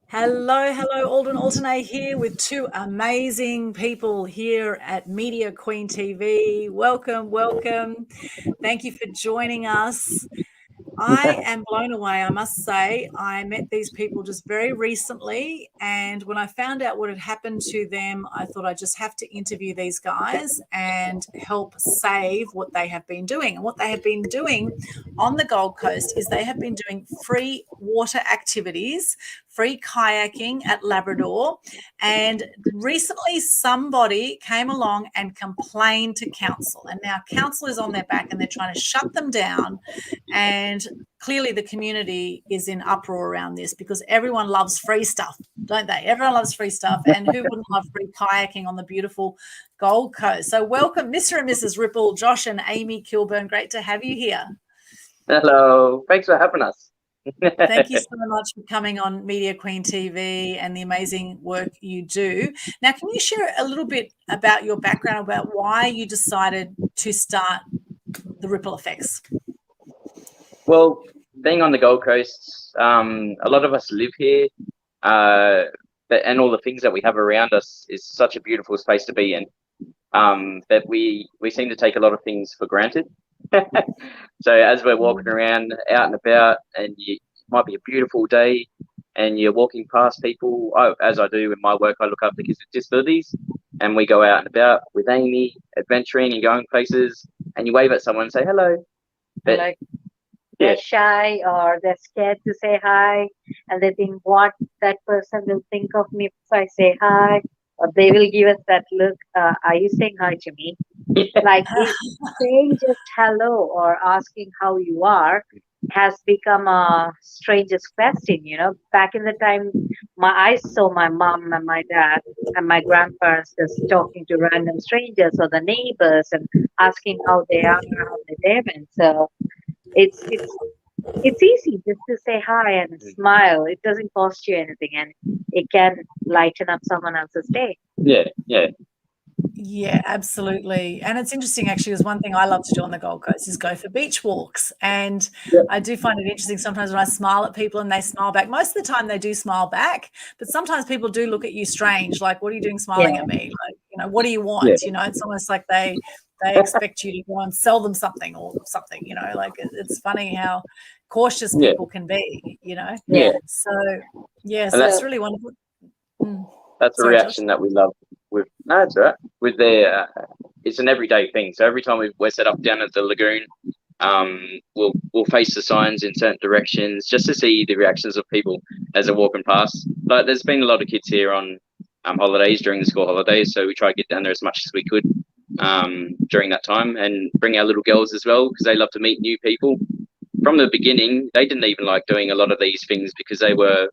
Hello, Aldwyn Altuney here with two amazing people here at Media Queen TV. Welcome. Thank you for joining us. I am blown away, I must say. I met these people just very recently, and when I found out what had happened to them, I thought I just have to interview these guys and help save what they have been doing. And what they have been doing on the Gold Coast is they have been doing free water activities, free kayaking at Labrador. And recently somebody came along and complained to council. And now council is on their back and they're trying to shut them down. And clearly the community is in uproar around this because everyone loves free stuff, don't they? Everyone loves free stuff. And who wouldn't love free kayaking on the beautiful Gold Coast? So welcome, Mr. and Mrs. Ripple, Josh and Amy Kilburn. Great to have you here. Hello. Thanks for having us. Thank you so much for coming on Media Queen TV and the amazing work you do. Now, can you share a little bit about your background, about why you decided to start the Ripple Effects? Well, being on the Gold Coast, a lot of us live here, and all the things that we have around us is such a beautiful space to be in, that we seem to take a lot of things for granted. So as we're walking around out and about, and it might be a beautiful day, and you're walking past people, as I do in my work, I look up the kids with disabilities, and we go out and about with Amy, adventuring and going places, and you wave at someone and say hello. But, like they're shy or they're scared to say hi, and they think what that person will think of me if I say hi, or they will give us that look. Are you saying hi to me? Like saying just hello or asking how you are has become a strangest question. Back in the time, I saw my mom and my dad and my grandparents just talking to random strangers or the neighbors and asking how they are, how they live, and so it's easy just to say hi and smile. It doesn't cost you anything, and it can lighten up someone else's day. Yeah, absolutely. And it's interesting, actually, because one thing I love to do on the Gold Coast is go for beach walks. And I do find it interesting sometimes when I smile at people and they smile back. Most of the time they do smile back, but sometimes people do look at you strange, like, what are you doing smiling at me? Like, what do you want? It's almost like they expect you to go and sell them something or something, like it's funny how cautious people can be, So, that's really wonderful. That's a reaction that we love. It's all right. With it's an everyday thing. So every time we're set up down at the lagoon, we'll face the signs in certain directions just to see the reactions of people as they're walking past. But there's been a lot of kids here on holidays during the school holidays, so we try to get down there as much as we could during that time, and bring our little girls as well because they love to meet new people. From the beginning, they didn't even like doing a lot of these things because they were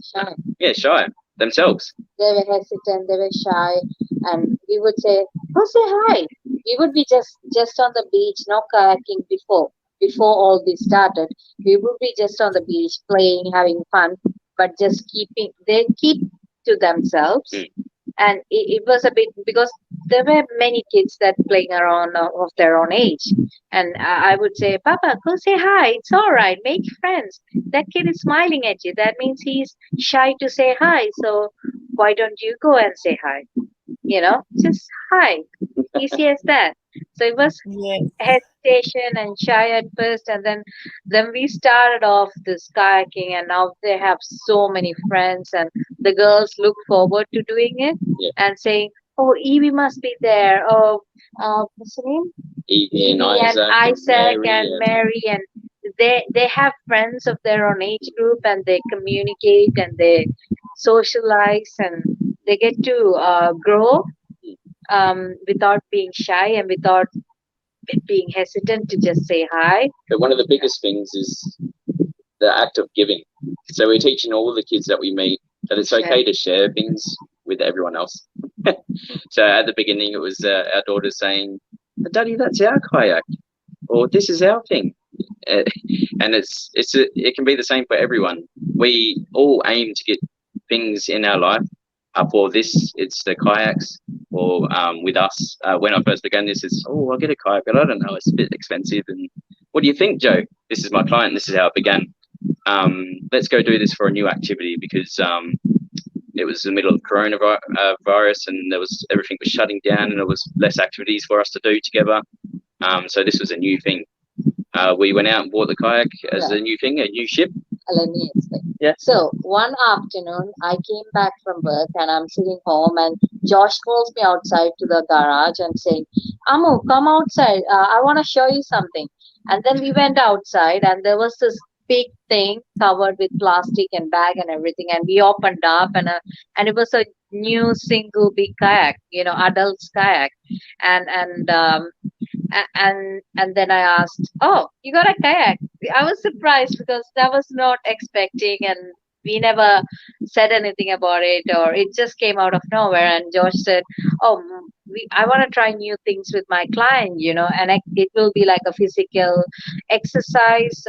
shy themselves. They were hesitant, they were shy, and we would say, "Go say hi." We would be just on the beach, no kayaking before all this started. We would be just on the beach playing, having fun, but just they keep to themselves. And it was a bit because there were many kids that playing around of their own age, and I would say, "Papa, go say hi. It's all right. Make friends. That kid is smiling at you. That means he's shy to say hi. So why don't you go and say hi? Just hi. Easy as that." So it was hesitation and shy at first, and then we started off this kayaking, and now they have so many friends, and the girls look forward to doing it and saying, "Oh, Evie must be there. Oh, what's her name? Evie and Isaac and Mary, and they have friends of their own age group, and they communicate and they socialize, and they get to grow without being shy and without being hesitant to just say hi. But one of the biggest things is the act of giving. So we're teaching all the kids that we meet that it's okay to share things with everyone else. So at the beginning, it was our daughter saying, "Daddy, that's our kayak," or "This is our thing." And it can be the same for everyone. We all aim to get things in our life. For this, it's the kayaks, or with us, when I first began this, it's, I'll get a kayak, but I don't know, it's a bit expensive. And what do you think, Joe? This is my client, this is how it began. let's go do this for a new activity, because it was the middle of coronavirus, and everything was shutting down, and there was less activities for us to do together. So this was a new thing. We went out and bought the kayak as a new thing, a new ship. Let me explain. Yeah. So one afternoon, I came back from work and I'm sitting home, and Josh calls me outside to the garage and saying, "Amu, come outside. I want to show you something." And then we went outside, and there was this big thing covered with plastic and bag and everything. And we opened up, and it was a new single big kayak, adult's kayak, and and then I asked, "Oh, you got a kayak?" I was surprised because I was not expecting, and we never said anything about it, or it just came out of nowhere. And Josh said, "Oh, I want to try new things with my client, and it will be like a physical exercise,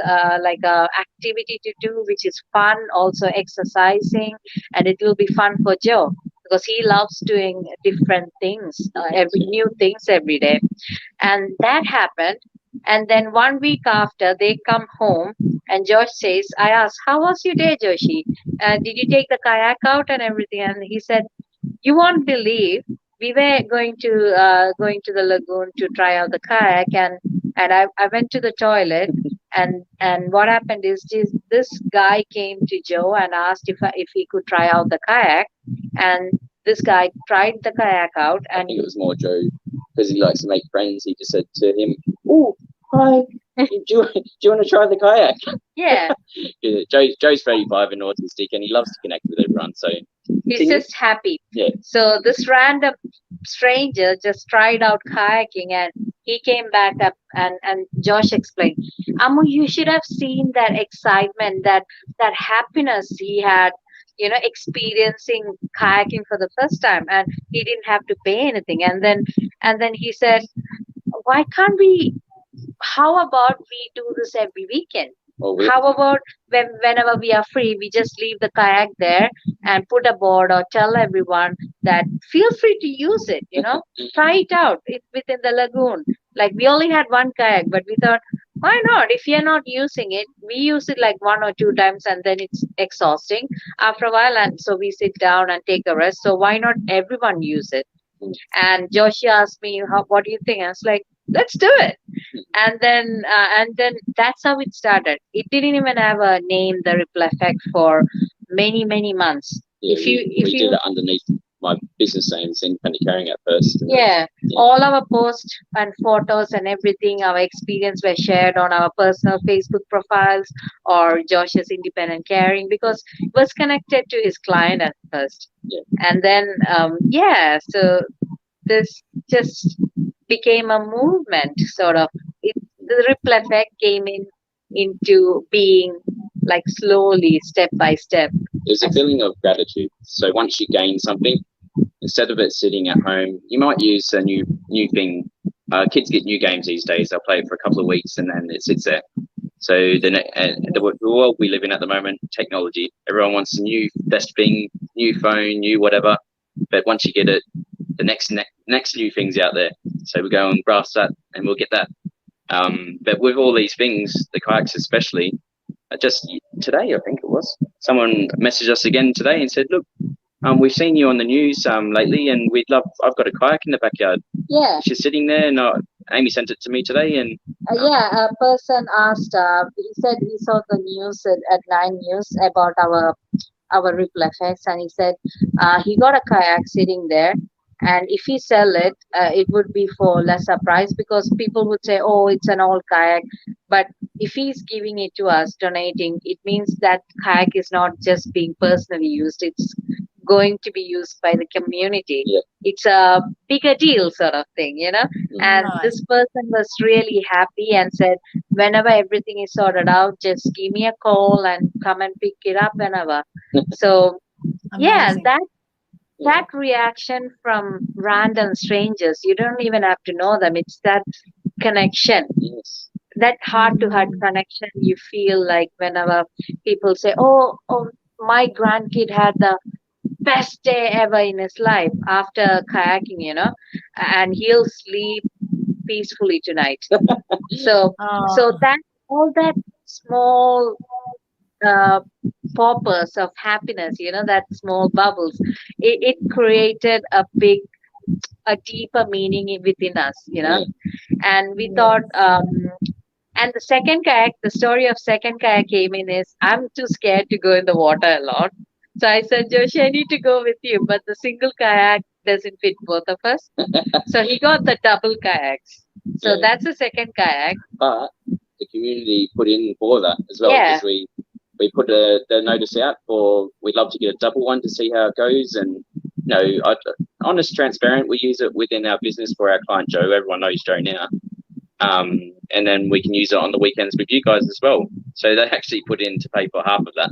like a activity to do, which is fun, also exercising, and it will be fun for Joe." Because he loves doing different things, every new things every day. And that happened. And then 1 week after, they come home, and Josh says, I asked, "How was your day, Joshi? Did you take the kayak out and everything?" And he said, "You won't believe, we were going to the lagoon to try out the kayak, and I went to the toilet, and what happened is this guy came to Joe and asked if he could try out the kayak, and this guy tried the kayak out, I and think it was more Joe, because he likes to make friends. He just said to him, "Oh, hi, do you want to try the kayak?" yeah, Yeah, Joe's 35 and autistic, and he loves to connect with everyone. So he's just happy. Yeah. So this random stranger just tried out kayaking, and he came back up, and Josh explained, "Amu, you should have seen that excitement, that happiness he had, experiencing kayaking for the first time, and he didn't have to pay anything." And then he said, "Why can't we? How about we do this every weekend? How about whenever we are free, we just leave the kayak there and put a board, or tell everyone that feel free to use it, try it out within the lagoon." Like, we only had one kayak, but we thought, why not? If you're not using it, we use it like 1 or 2 times, and then it's exhausting after a while. And so we sit down and take a rest. So why not everyone use it? And Joshi asked me, "What do you think?" I was like, "Let's do it." And then that's how it started. It didn't even have a name, the ripple effect, for many months. Yeah, we did it underneath my business name, Independent Carrying, at first. Yeah, all our posts and photos and everything, our experience were shared on our personal Facebook profiles or Josh's Independent Caring, because it was connected to his client at first. Yeah. And then, so this just became a movement, sort of. The ripple effect came into being, like, slowly, step by step. There's a feeling of gratitude. So once you gain something, instead of it sitting at home, you might use a new thing. Kids get new games these days. They'll play it for a couple of weeks, and then it sits there. So the world we live in at the moment, technology, everyone wants a new best thing, new phone, new whatever. But once you get it, the next new thing's out there. So we go and grasp that, and we'll get that. But with all these things, the kayaks especially, just today, I think it was, someone messaged us again today and said, "Look, we've seen you on the news lately, and I've got a kayak in the backyard." Yeah. She's sitting there, and Amy sent it to me today, and a person asked, he said he saw the news at 9 News about our ripple effects, and he said he got a kayak sitting there, and if he sell it, it would be for lesser price, because people would say, "Oh, it's an old kayak." But if he's giving it to us, donating, it means that kayak is not just being personally used, it's going to be used by the community. Yeah. It's a bigger deal, sort of thing, and this person was really happy and said, "Whenever everything is sorted out, just give me a call and come and pick it up whenever." So Amazing. that reaction from random strangers, you don't even have to know them, it's that connection. Yes. That heart-to-heart connection you feel, like whenever people say, oh, my grandkid had the best day ever in his life after kayaking, and he'll sleep peacefully tonight. So that, all that small poppers of happiness, that small bubbles, it created a deeper meaning within us, and we thought, and the story of second kayak came in is, I'm too scared to go in the water a lot. So I said, Joshi, I need to go with you, but the single kayak doesn't fit both of us. So he got the double kayaks. So that's the second kayak. But the community put in for that as well, because we put the notice out for, we'd love to get a double one to see how it goes, and honest, transparent. We use it within our business for our client Joe. Everyone knows Joe now. And then we can use it on the weekends with you guys as well. So they actually put in to pay for half of that.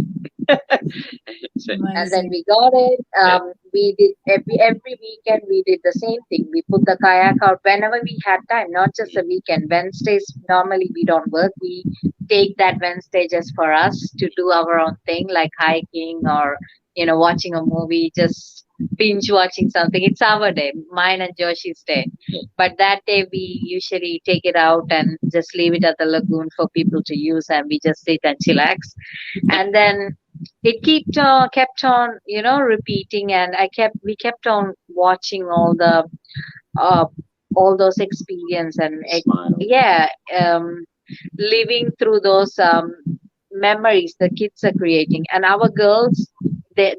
And then we got it. We did every weekend. We did the same thing. We put the kayak out whenever we had time, not just a weekend. Wednesdays normally we don't work. We take that Wednesday just for us to do our own thing, like hiking or watching a movie, just binge watching something. It's our day, mine and Joshi's day. But that day we usually take it out and just leave it at the lagoon for people to use, and we just sit and chillax. And then it kept on repeating, and we kept on watching all those experience, and living through those memories the kids are creating. And our girls, they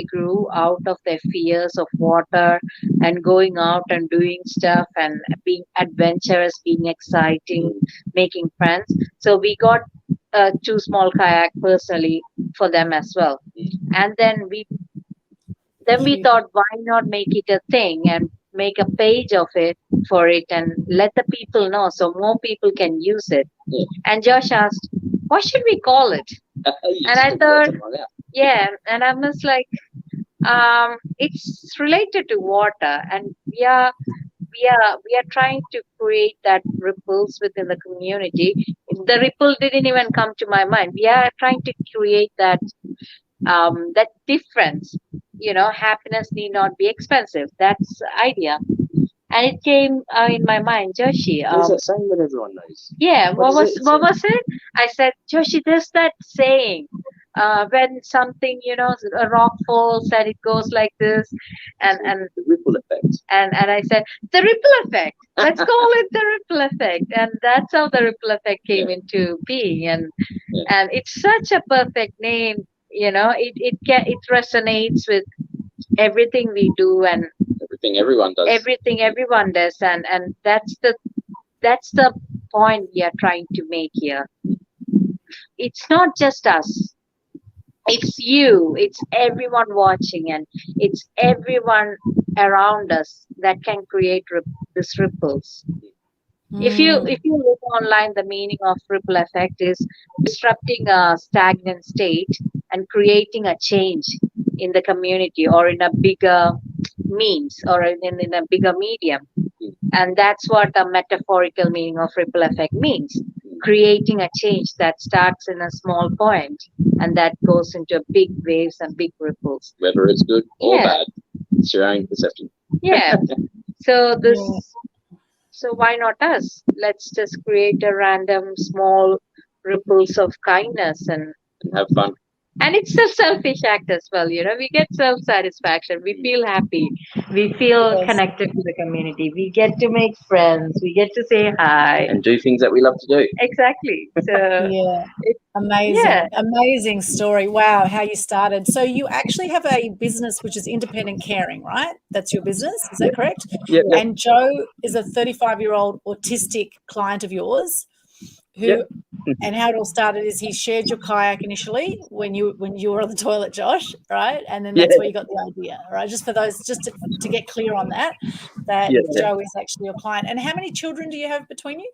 grew out of their fears of water and going out and doing stuff and being adventurous, being exciting, making friends. So we got 2 small kayak personally for them as well. And then we thought, why not make it a thing and make a page of it for it and let the people know so more people can use it. And Josh asked, what should we call it? And I thought, and I was like, it's related to water, and we are trying to create that ripples within the community. The ripple didn't even come to my mind. We are trying to create that difference. Happiness need not be expensive. That's the idea. And it came in my mind, Joshi. There's that saying that everyone knows. Yeah, what was it? I said, Joshi, there's that saying. When something, a rock falls and it goes like this, and the ripple effect. And I said, the ripple effect. Let's call it the ripple effect. And that's how the ripple effect came into being. And it's such a perfect name. It resonates with everything we do and everything everyone does. Everything everyone does, and that's the point we are trying to make here. It's not just us. It's you. It's everyone watching, and it's everyone around us that can create these ripples. If you look online, the meaning of ripple effect is disrupting a stagnant state and creating a change in the community or in a bigger means or in a bigger medium. And that's what the metaphorical meaning of ripple effect means. Creating a change that starts in a small point and that goes into big waves and big ripples. Whether it's good or bad, it's your own perception. Yeah. So why not us? Let's just create a random small ripples of kindness and have fun. And it's a selfish act as well, we get self-satisfaction. We feel happy. We feel connected to the community. We get to make friends. We get to say hi. And do things that we love to do. Exactly. So Amazing story. Wow, how you started. So you actually have a business which is independent caring, right? That's your business. Is that correct? Yep. And Joe is a 35-year-old autistic client of yours. And how it all started is he shared your kayak initially when you were on the toilet, Josh, right? And then that's where you got the idea, right? Just for those, just to get clear on that Joe is actually your client. And how many children do you have between you?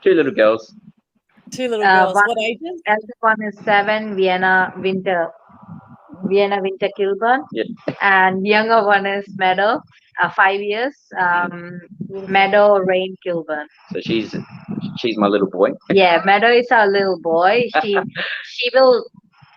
2 little girls. 2 little girls. What ages? Elder one is 7, Vienna Winter Kilburn. Yep. And younger one is Meadow, 5 years. Meadow Rain Kilburn. So she's my little boy. Yeah, Meadow is our little boy.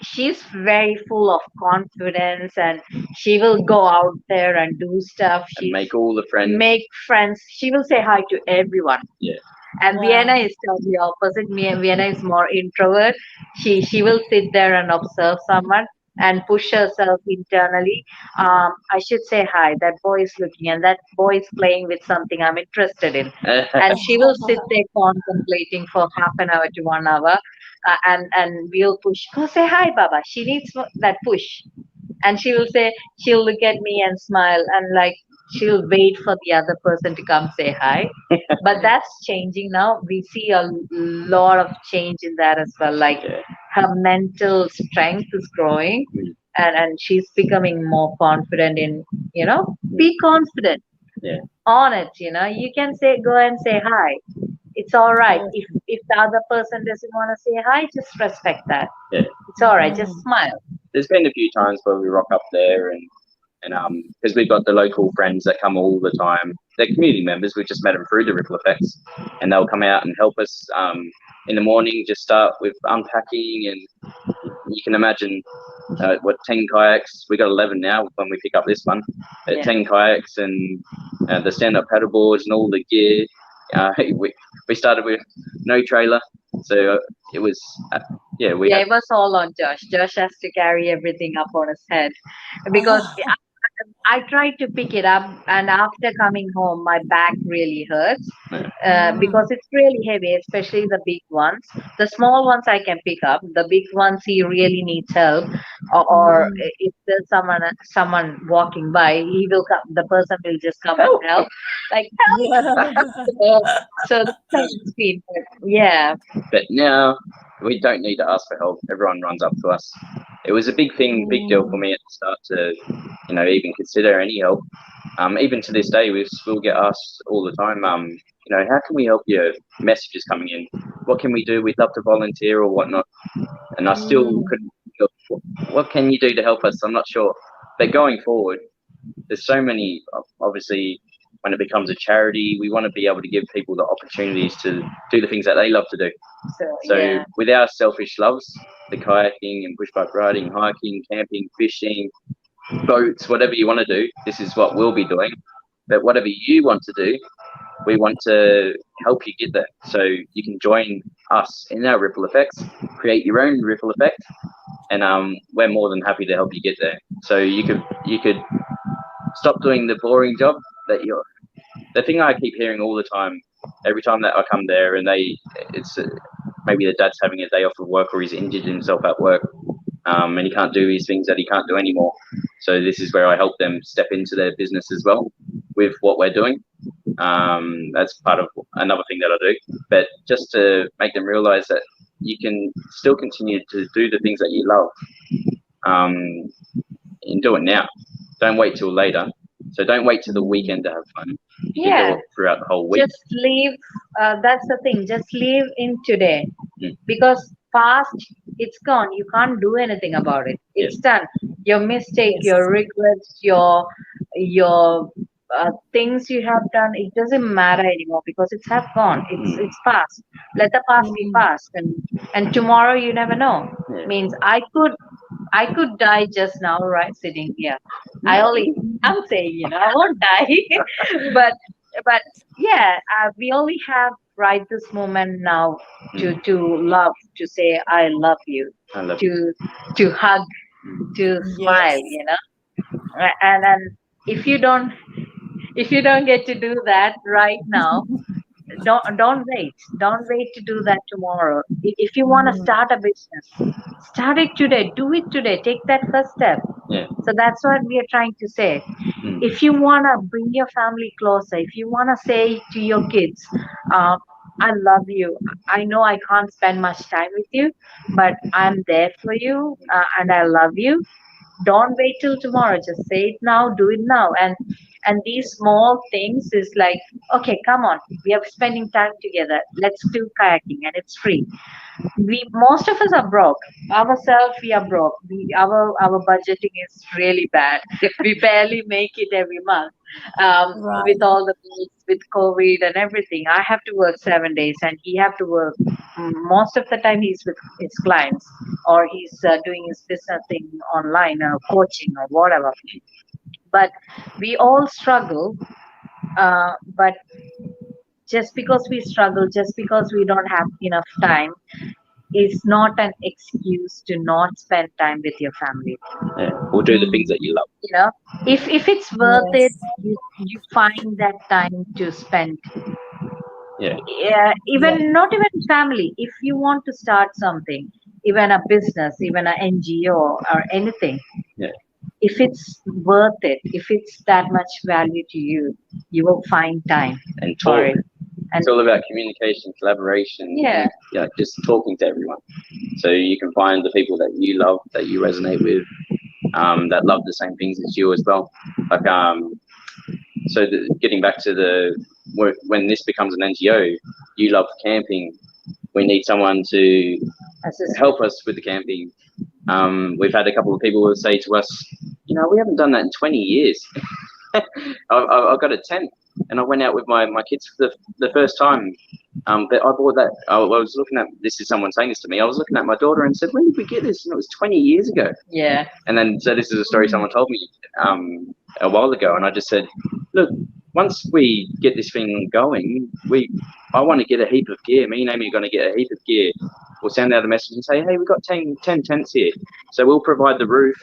She's very full of confidence, and she will go out there and do stuff. And make all the friends. Make friends. She will say hi to everyone. Yeah. And Vienna is totally opposite. Vienna is more introvert. She will sit there and observe someone and push herself internally. I should say hi. That boy is looking, and that boy is playing with something I'm interested in. And she will sit there contemplating for half an hour to 1 hour, and we'll push. Go say hi, Baba. She needs that push, and she'll look at me and smile, and like she'll wait for the other person to come say hi. But that's changing now. We see a lot of change in that as well. Like her mental strength is growing, and she's becoming more confident in, be confident on it. You can go and say hi. It's all right. If the other person doesn't want to say hi, just respect that. It's all right. Just smile. There's been a few times where we rock up there and because we've got the local friends that come all the time. They're community members. We just met them through the ripple effects, and they'll come out and help us in the morning. Just start with unpacking, and you can imagine 10 kayaks. We got 11 now when we pick up this one. 10 kayaks and the stand-up paddle boards and all the gear. We started with no trailer, so it was it was all on Josh. Josh has to carry everything up on his head because I tried to pick it up, and after coming home, my back really hurts because it's really heavy, especially the big ones. The small ones I can pick up. The big ones, he really needs help, or if there's someone walking by, he will come. The person will just come and help, like help. So that's been, But now we don't need to ask for help. Everyone runs up to us. It was a big deal for me at the start to, even consider any help. Even to this day, we still get asked all the time, how can we help you? Messages coming in. What can we do? We'd love to volunteer or whatnot. And I still couldn't. What can you do to help us? I'm not sure. But going forward, there's so many. Obviously, when it becomes a charity, we want to be able to give people the opportunities to do the things that they love to do. So with our selfish loves, the kayaking and bushbike riding, hiking, camping, fishing, boats, whatever you want to do, this is what we'll be doing. But whatever you want to do, we want to help you get there. So you can join us in our ripple effects, create your own ripple effect, and we're more than happy to help you get there. So you could stop doing the boring job that you're. The thing I keep hearing all the time, every time that I come there, and it's maybe the dad's having a day off of work or he's injured himself at work, and he can't do these things that he can't do anymore. So this is where I help them step into their business as well with what we're doing. That's part of another thing that I do, but just to make them realize that you can still continue to do the things that you love, and do it now. Don't wait till later. So don't wait till the weekend to have fun. You can do it throughout the whole week. Just live. That's the thing. Just live in today, because past, it's gone. You can't do anything about it. It's done. Your mistake, your regrets, your things you have done, it doesn't matter anymore because it's have gone. It's past. Let the past be past, and tomorrow you never know. Means I could die just now, right, sitting here. I'm saying, I won't die, but we only have right this moment now to love, to say I love you, to hug, to smile, and if you don't get to do that right now, don't wait to do that tomorrow. If you want to start a business, start it today, do it today, take that first step. So that's what we are trying to say. If you want to bring your family closer, if you want to say to your kids, I love you, I know I can't spend much time with you, but I'm there for you, and I love you, don't wait till tomorrow, just say it now, do it now. And these small things is like, okay, come on, we are spending time together, let's do kayaking, and it's free. Most of us are broke ourselves. We are broke. Our budgeting is really bad. We barely make it every month, with all the bills, with COVID and everything. I have to work 7 days, and he have to work most of the time. He's with his clients, or he's doing his business thing online, or coaching, or whatever. But we all struggle. But just because we struggle, just because we don't have enough time, is not an excuse to not spend time with your family. Yeah. Or do the things that you love. You know, if it's worth it, Yes. you find that time to spend. Yeah. Even not even family. If you want to start something, even a business, even an NGO or anything, Yeah. if it's worth it, if it's that much value to you, you will find time And for talk. it. And It's all about communication, collaboration, yeah, and, just talking to everyone. So you can find the people that you love, that you resonate with, that love the same things as you as well. Like, so getting back to when this becomes an NGO, you love camping. We need someone to help us with the camping. We've had a couple of people who say to us, we haven't done that in 20 years. I've got a tent, and I went out with my kids for the first time. But I bought that. I was looking at this. Is someone saying this to me? I was looking at my daughter and said, "When did we get this?" And it was 20 years ago. yeah. And then, so this is a story someone told me a while ago, and I just said, "Look, once we get this thing going, I want to get a heap of gear. Me and Amy are going to get a heap of gear. We'll send out a message and say, hey, we've got 10 tents here. So we'll provide the roof.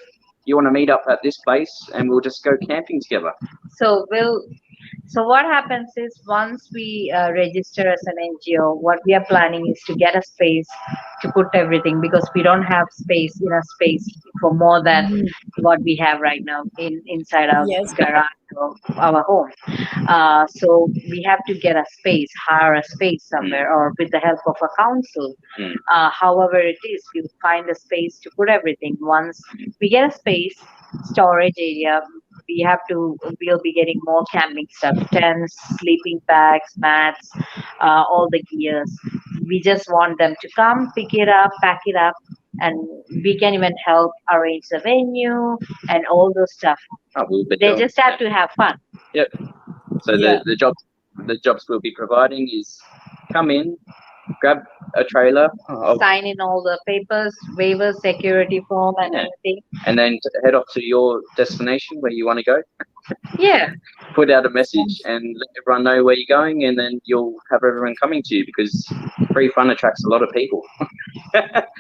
You want to meet up at this place, and we'll just go camping together." So what happens is, once we register as an NGO, what we are planning is to get a space to put everything, because we don't have enough space for more than what we have right now inside our Yes. garage or our home. So we have to get a space, hire a space somewhere, or with the help of a council. However it is, we find a space to put everything. Once we get a space, storage area, we'll be getting more camping stuff, tents, sleeping bags, mats, all the gears. We just want them to come, pick it up, pack it up, and we can even help arrange the venue and all those stuff. They just have to have fun. Yep. So the jobs we'll be providing is come in, grab a trailer, sign in all the papers, waivers, security form, and everything, and then head off to your destination where you want to go. Yeah. Put out a message and let everyone know where you're going, and then you'll have everyone coming to you, because free fun attracts a lot of people.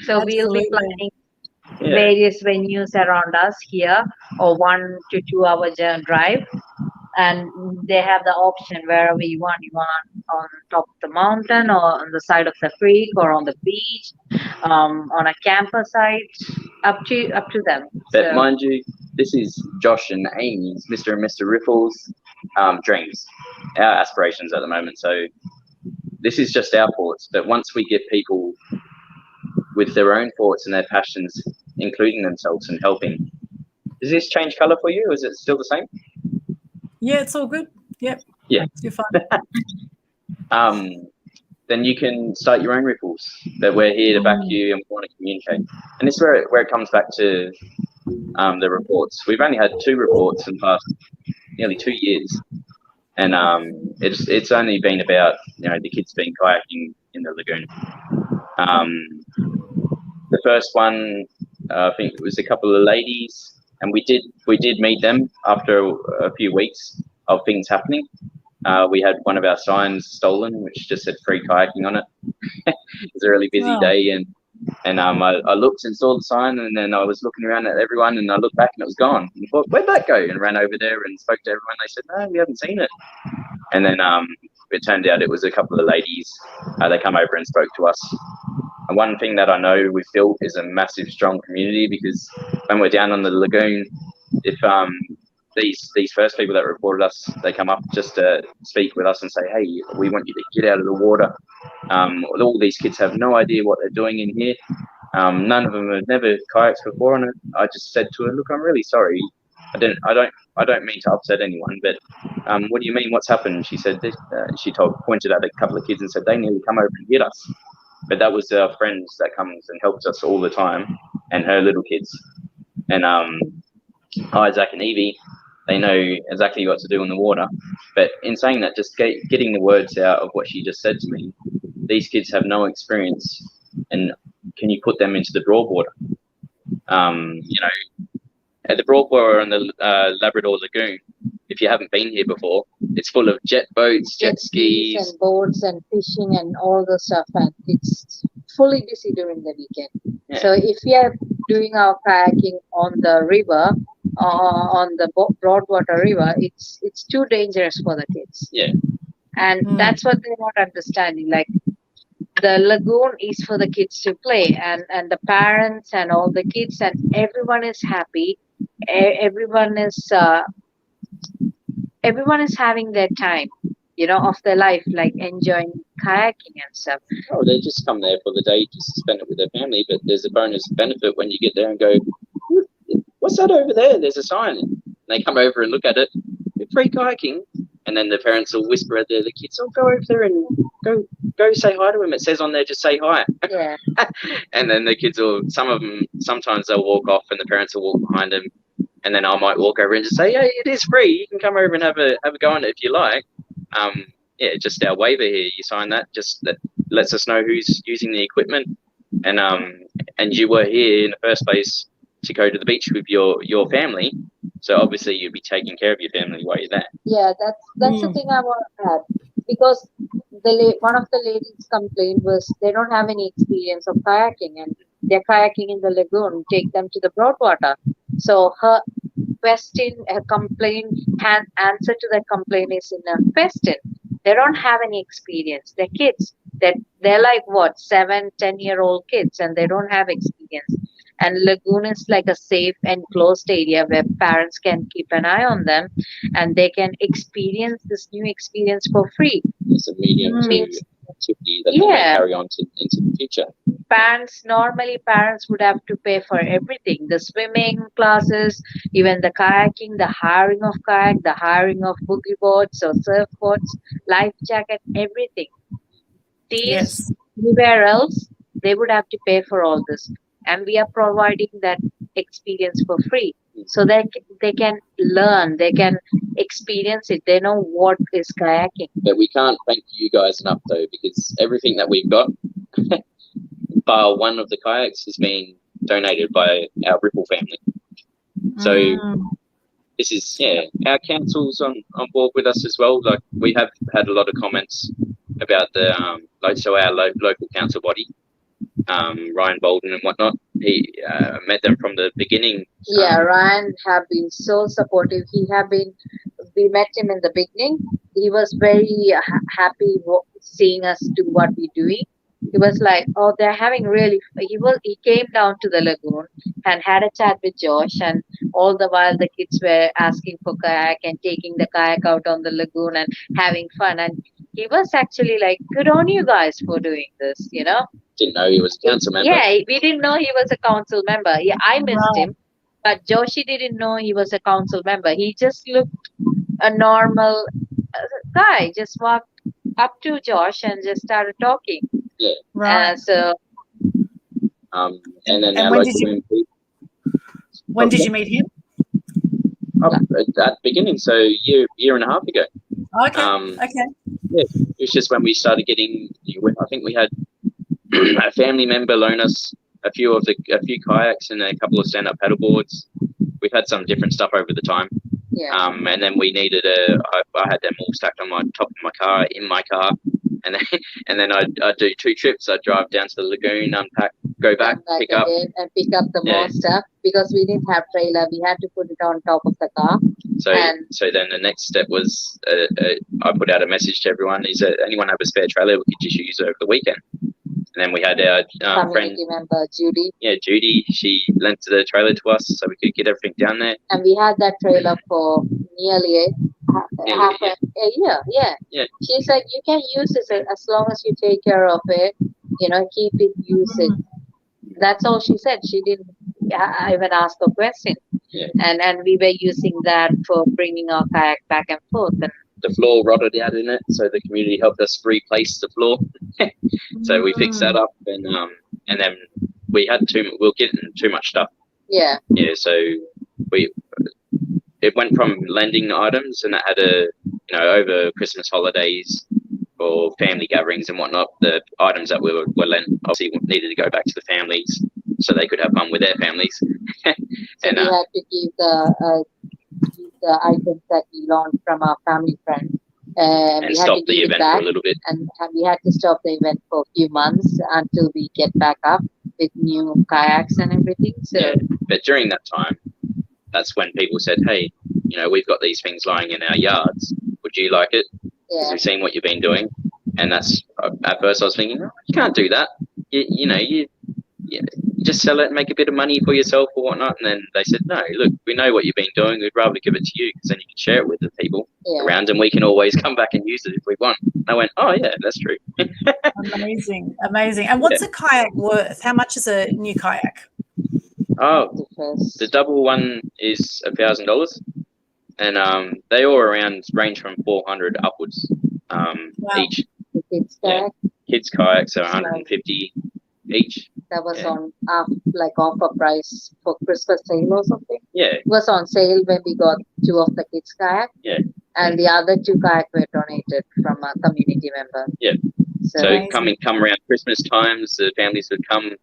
So we'll be planning various venues around us here, or 1 to 2 hour drive, and they have the option wherever you want on top of the mountain, or on the side of the creek, or on the beach, on a campsite, up to them. But mind you, this is Josh and Amy's, Mr. and Mr. Riffles dreams, our aspirations at the moment. So this is just our thoughts, but once we get people with their own thoughts and their passions, including themselves and helping. Does this change colour for you, or is it still the same? Yeah, it's all good. Yep. Yeah. You're fine. Then you can start your own ripples. But we're here to back you, and we want to communicate. And this is where it comes back to the reports. We've only had 2 reports in the past nearly 2 years, and it's only been about the kids being kayaking in the lagoon. The first one, I think it was a couple of ladies, and we did meet them after a few weeks of things happening. We had one of our signs stolen, which just said free kayaking on it. It was a really busy day, and I looked and saw the sign, and then I was looking around at everyone, and I looked back and it was gone. And I thought, where'd that go? And ran over there and spoke to everyone. They said, no, we haven't seen it. And then it turned out it was a couple of ladies. They come over and spoke to us. And one thing that I know we've built is a massive, strong community, because when we're down on the lagoon, if these first people that reported us, they come up just to speak with us and say, hey, we want you to get out of the water. All these kids have no idea what they're doing in here. None of them have never kayaked before, and I just said to her, look, I'm really sorry. I don't mean to upset anyone, but what do you mean? What's happened? She said this, pointed at a couple of kids and said they nearly come over and hit us. But that was our friends that comes and helps us all the time, and her little kids. And Isaac and Evie, they know exactly what to do in the water. But in saying that, just getting the words out of what she just said to me, these kids have no experience, and can you put them into the Broadwater? At the Broadwater and the Labrador Lagoon, if you haven't been here before, it's full of jet boats, jet skis, and boats and fishing and all the stuff, and it's fully busy during the weekend. Yeah. So if we are doing our kayaking on the river, on the Broadwater River, it's too dangerous for the kids. Yeah. And that's what they're not understanding. Like, the lagoon is for the kids to play, and the parents and all the kids and everyone is happy. Everyone is having their time, of their life, like enjoying kayaking and stuff. Oh, they just come there for the day just to spend it with their family. But there's a bonus benefit when you get there and go, what's that over there? There's a sign. And they come over and look at it. Free kayaking. And then the parents will whisper at the kids, "Oh, go over there and go say hi to him. It says on there, just say hi." Yeah. And then the kids will, some of them, sometimes they'll walk off and the parents will walk behind them. And then I might walk over and just say, "Hey, it is free. You can come over and have a go on it if you like." Yeah, just our waiver here. You sign that. Just that lets us know who's using the equipment. And you were here in the first place to go to the beach with your family. So obviously you'd be taking care of your family while you're there. Yeah, that's the thing I want to add, because one of the ladies' complaint was they don't have any experience of kayaking, and they're kayaking in the lagoon. Take them to the Broadwater. So her complaint, answer to that complaint is in a question. They don't have any experience. They're kids. They're like what, 7-10-year-old kids, and they don't have experience. And lagoon is like a safe and closed area where parents can keep an eye on them, and they can experience this new experience for free. It's a medium to activity that they may carry on into the future. Parents would have to pay for everything: the swimming classes, even the kayaking, the hiring of kayak, the hiring of boogie boards or surfboards, life jacket, everything. Anywhere else, they would have to pay for all this. And we are providing that experience for free, so that they can learn, they can experience it, they know what is kayaking. But we can't thank you guys enough, though, because everything that we've got, bar one of the kayaks, has been donated by our Ripple family. So this is, our council's on board with us as well. Like, we have had a lot of comments about the our local council body. Ryan Bolden and whatnot. He met them from the beginning. Ryan have been so supportive. We met him in the beginning. He was very happy seeing us do what we're doing. He was like, "Oh, they're having really." He came down to the lagoon and had a chat with Josh, and all the while the kids were asking for kayak and taking the kayak out on the lagoon and having fun. And he was actually like, "Good on you guys for doing this," Didn't know he was a council member. Yeah, we didn't know he was a council member. Yeah, I missed him, but Joshi didn't know he was a council member. He just looked a normal guy. Just walked up to Josh and just started talking. Yeah. Right. And then when did you meet him? At the beginning, so year and a half ago. Okay. Okay. Yeah, it was just when we started getting. I think we had a family member loan us a few kayaks and a couple of stand-up paddleboards. We've had some different stuff over the time. Yeah. And then we needed I had them all stacked on my top of my car, in my car, and then I'd do 2 trips. I'd drive down to the lagoon, unpack, go back, pick up the more stuff, because we didn't have trailer. We had to put it on top of the car. So then the next step was I put out a message to everyone: anyone have a spare trailer we could just use over the weekend? And then we had our friend member Judy. Yeah, Judy. She lent the trailer to us so we could get everything down there. And we had that trailer for nearly half a year. Yeah. She's like, "You can use this as long as you take care of it. Keep it, use it." That's all she said. She didn't even ask a question. Yeah. And we were using that for bringing our kayak back and forth. And the floor rotted out in it, so the community helped us replace the floor. So we fixed that up, and then we were getting too much stuff. Yeah. Yeah. So it went from lending items, and that had over Christmas holidays or family gatherings and whatnot, the items that were lent obviously needed to go back to the families so they could have fun with their families. So we had to give the items that we loaned from our family friends. and stop the event for a little bit. And we had to stop the event for a few months until we get back up with new kayaks and everything. So, yeah, but during that time, that's when people said, "Hey, we've got these things lying in our yards. Would you like it? Because we've seen what you've been doing." And that's at first I was thinking, oh, you can't do that. You just sell it and make a bit of money for yourself or whatnot. And then they said, no, look, we know what you've been doing. We'd rather give it to you because then you can share it with the people around and we can always come back and use it if we want. And I went, oh, yeah, that's true. Amazing. And what's a kayak worth? How much is a new kayak? Oh, the double one is $1,000. And they all range from 400 upwards each. Kids kayaks are 150 each. That was on offer price for Christmas sale or something. Yeah. It was on sale when we got 2 of the kids kayak. Yeah. And the other 2 kayaks were donated from a community member. Yeah. So come around Christmas times, the families would come.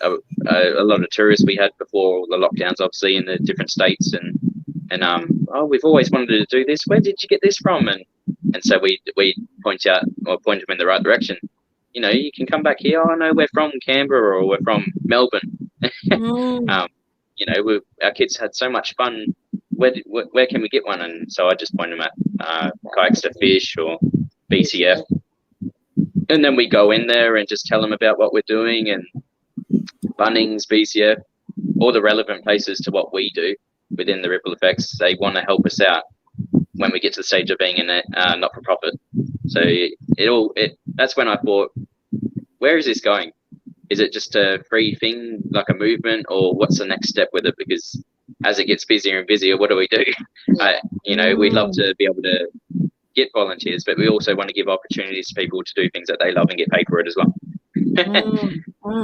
A lot of tourists we had before all the lockdowns, obviously, in the different states, and we've always wanted to do this. Where did you get this from? And so we point them in the right direction. You can come back here. Oh, no, we're from Canberra or we're from Melbourne. Our kids had so much fun. Where can we get one? And so I just point them at Kayaks to Fish or BCF. And then we go in there and just tell them about what we're doing, and Bunnings, BCF, all the relevant places to what we do within the ripple effects. They want to help us out when we get to the stage of being in a not-for-profit. So that's when I thought, where is this going? Is it just a free thing, like a movement, or what's the next step with it? Because as it gets busier and busier, what do we do? We'd love to be able to get volunteers, but we also want to give opportunities to people to do things that they love and get paid for it as well.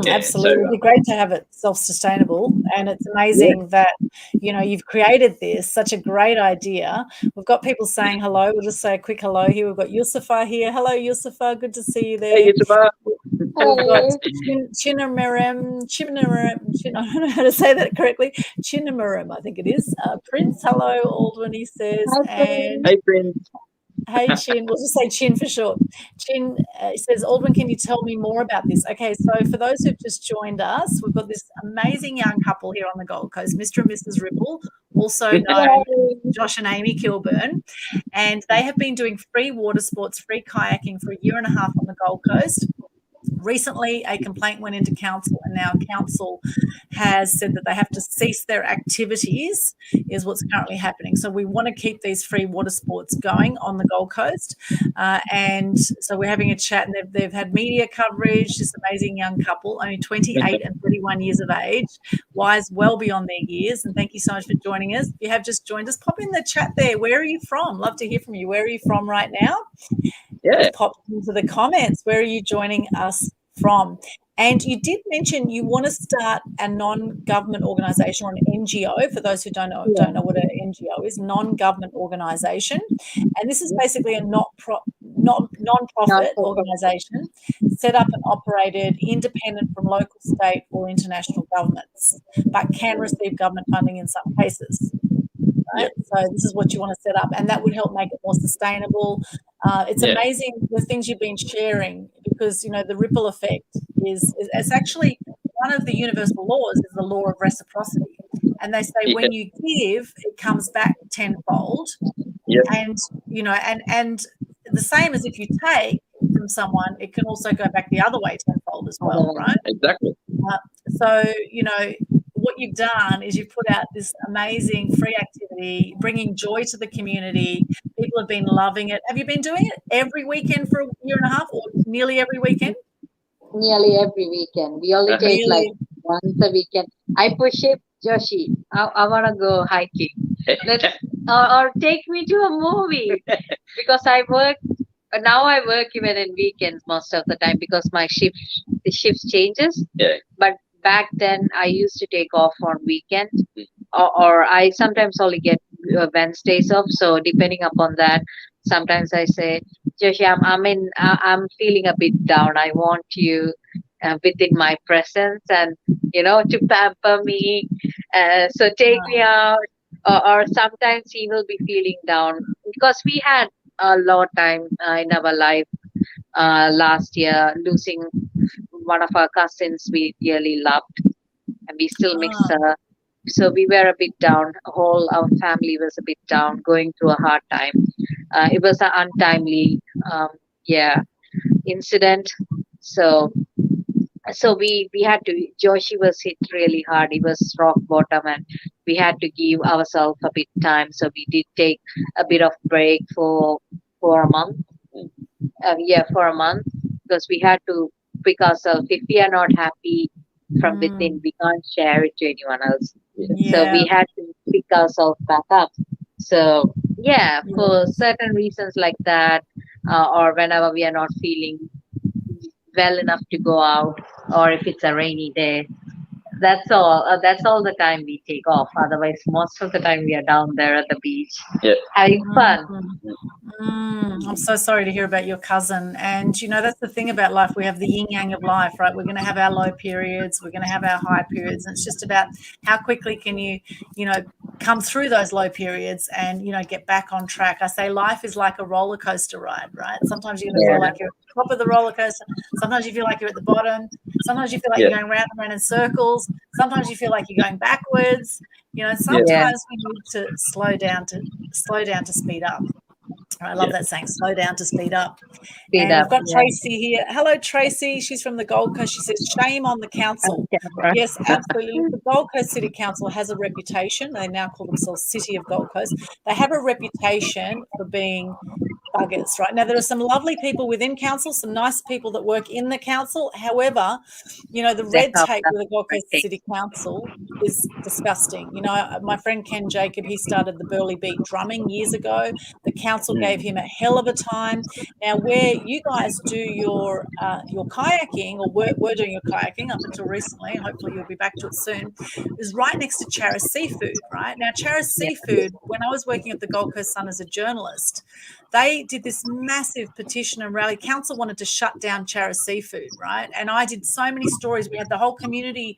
Absolutely. It'd be great to have it self-sustainable, and it's amazing that you've created this, such a great idea. We've got people saying hello. We'll just say a quick hello here. We've got Yusufa here. Hello, Yusufa. Good to see you there. Hey, Yusufa. We've got Chinamarem, I don't know how to say that correctly. Chinamarem, I think it is. Prince, hello, Aldwyn, he says. Hey, Prince. Hey, Chin. We'll just say Chin for short. Chin says, Aldwyn, can you tell me more about this? Okay, so for those who've just joined us, we've got this amazing young couple here on the Gold Coast, Mr. and Mrs. Ripple, also known as Josh and Amy Kilburn, and they have been doing free water sports, free kayaking for 1.5 years on the Gold Coast. Recently, a complaint went into council, and now council has said that they have to cease their activities, is what's currently happening. So we want to keep these free water sports going on the Gold Coast. And so we're having a chat, and they've had media coverage, this amazing young couple, only 28 and 31 years of age, wise well beyond their years. And thank you so much for joining us. If you have just joined us, pop in the chat there. Where are you from? Love to hear from you. Where are you from right now? Yeah. Pop into the comments. Where are you joining us from? And you did mention you want to start a non-government organisation, or an NGO. For those who don't know what an NGO is, non-government organisation. And this is basically a non-profit organisation set up and operated independent from local, state or international governments, but can receive government funding in some cases. Right? So this is what you want to set up, and that would help make it more sustainable. It's amazing the things you've been sharing, because the ripple effect is it's actually one of the universal laws is the law of reciprocity, and they say when you give, it comes back tenfold. And and the same as if you take from someone, it can also go back the other way tenfold as well, right? Exactly. So what you've done is you've put out this amazing free activity, bringing joy to the community. People have been loving it. Have you been doing it every weekend for 1.5 years, or nearly every weekend? Nearly every weekend. We only take like once a weekend. I push it, Joshi. I want to go hiking. Or take me to a movie, because I work even in weekends most of the time, because the shift changes. But back then I used to take off on weekends, or I sometimes only get Wednesdays off. So depending upon that, sometimes I say, Joshi, I'm feeling a bit down. I want you within my presence, and to pamper me. So take me out. Or sometimes he will be feeling down, because we had a lot time in our life last year, losing one of our cousins we dearly loved, and we still miss her. So we were a bit down. Whole our family was a bit down, going through a hard time. It was an untimely, yeah, incident. So we had to. Joshi was hit really hard. He was rock bottom, and we had to give ourselves a bit time. So we did take a bit of break for a month. Yeah, for a month, because we had to pick ourselves. If we are not happy from within, we can't share it to anyone else. So we had to pick ourselves back up. So yeah, for certain reasons like that, or whenever we are not feeling well enough to go out, or if it's a rainy day, that's all. That's all the time we take off. Otherwise, most of the time we are down there at the beach, having fun. I'm so sorry to hear about your cousin. And, you know, that's the thing about life. We have the yin yang of life, right? We're going to have our low periods. We're going to have our high periods. And it's just about how quickly can you, you know, come through those low periods and, you know, get back on track. I say life is like a roller coaster ride, right? Sometimes you're going to feel like you're at the top of the roller coaster. Sometimes you feel like you're at the bottom. Sometimes you feel like you're going round and round in circles. Sometimes you feel like you're going backwards. You know, sometimes we need to slow down to speed up. I love that saying, slow down to speed up. We've got Tracy here. Hello, Tracy. She's from the Gold Coast. She says, shame on the council. Yes, absolutely. The Gold Coast City Council has a reputation. They now call themselves City of Gold Coast. They have a reputation for being buggers, right? Now, there are some lovely people within council, some nice people that work in the council. However, you know, the red tape with the Gold Coast City Council is disgusting. You know, my friend Ken Jacob, he started the Burley Beat drumming years ago. The council gave him a hell of a time. Now, where you guys do your kayaking, or were doing your kayaking up until recently, hopefully you'll be back to it soon, is right next to Charis Seafood, right? Now, Charis Seafood, when I was working at the Gold Coast Sun as a journalist, they did this massive petition and rally. Council wanted to shut down Charis Seafood, right? And I did so many stories. We had the whole community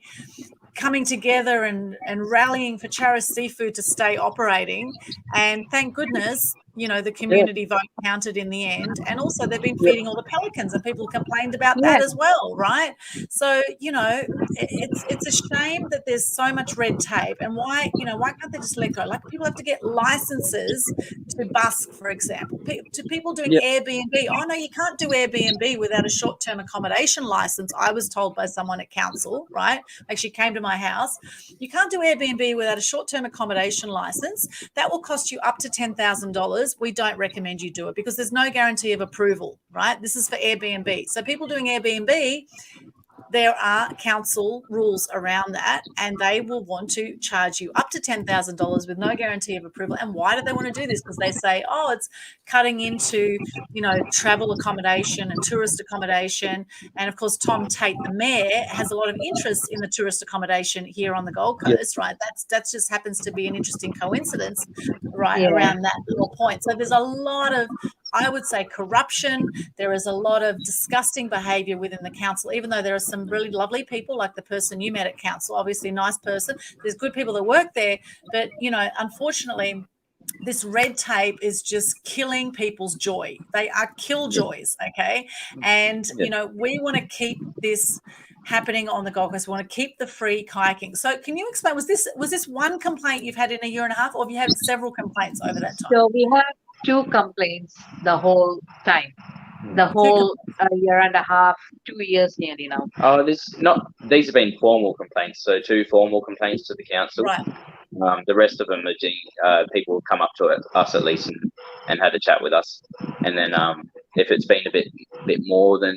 coming together and rallying for Charis Seafood to stay operating. And thank goodness, you know, the community vote counted in the end. And also they've been feeding all the pelicans, and people complained about that as well, right? So, you know, it's a shame that there's so much red tape. And why can't they just let go? Like, people have to get licenses to busk, for example. To people doing Airbnb. Oh, no, you can't do Airbnb without a short-term accommodation license, I was told by someone at council, right? Actually came to my house. You can't do Airbnb without a short-term accommodation license. That will cost you up to $10,000. We don't recommend you do it because there's no guarantee of approval, right? This is for Airbnb. So people doing Airbnb, there are council rules around that, and they will want to charge you up to $10,000 with no guarantee of approval. And why do they want to do this? Because they say, oh, it's cutting into, you know, travel accommodation and tourist accommodation. And of course, Tom Tate, the mayor, has a lot of interest in the tourist accommodation here on the Gold Coast, right? That just happens to be an interesting coincidence, right, around that little point. So there's a lot of, I would say, corruption. There is a lot of disgusting behaviour within the council, even though there are some really lovely people, like the person you met at council, obviously a nice person. There's good people that work there. But, you know, unfortunately, this red tape is just killing people's joy. They are killjoys, okay? And, you know, we want to keep this happening on the Gold Coast. We want to keep the free kayaking. So can you explain, was this one complaint you've had in a year and a half, or have you had several complaints over that time? So we have 2 complaints the whole time. The whole year and a half, 2 years nearly now. Oh, these have been formal complaints. So 2 formal complaints to the council. Right. The rest of them are people who come up to us at least and had a chat with us. And then if it's been a bit more than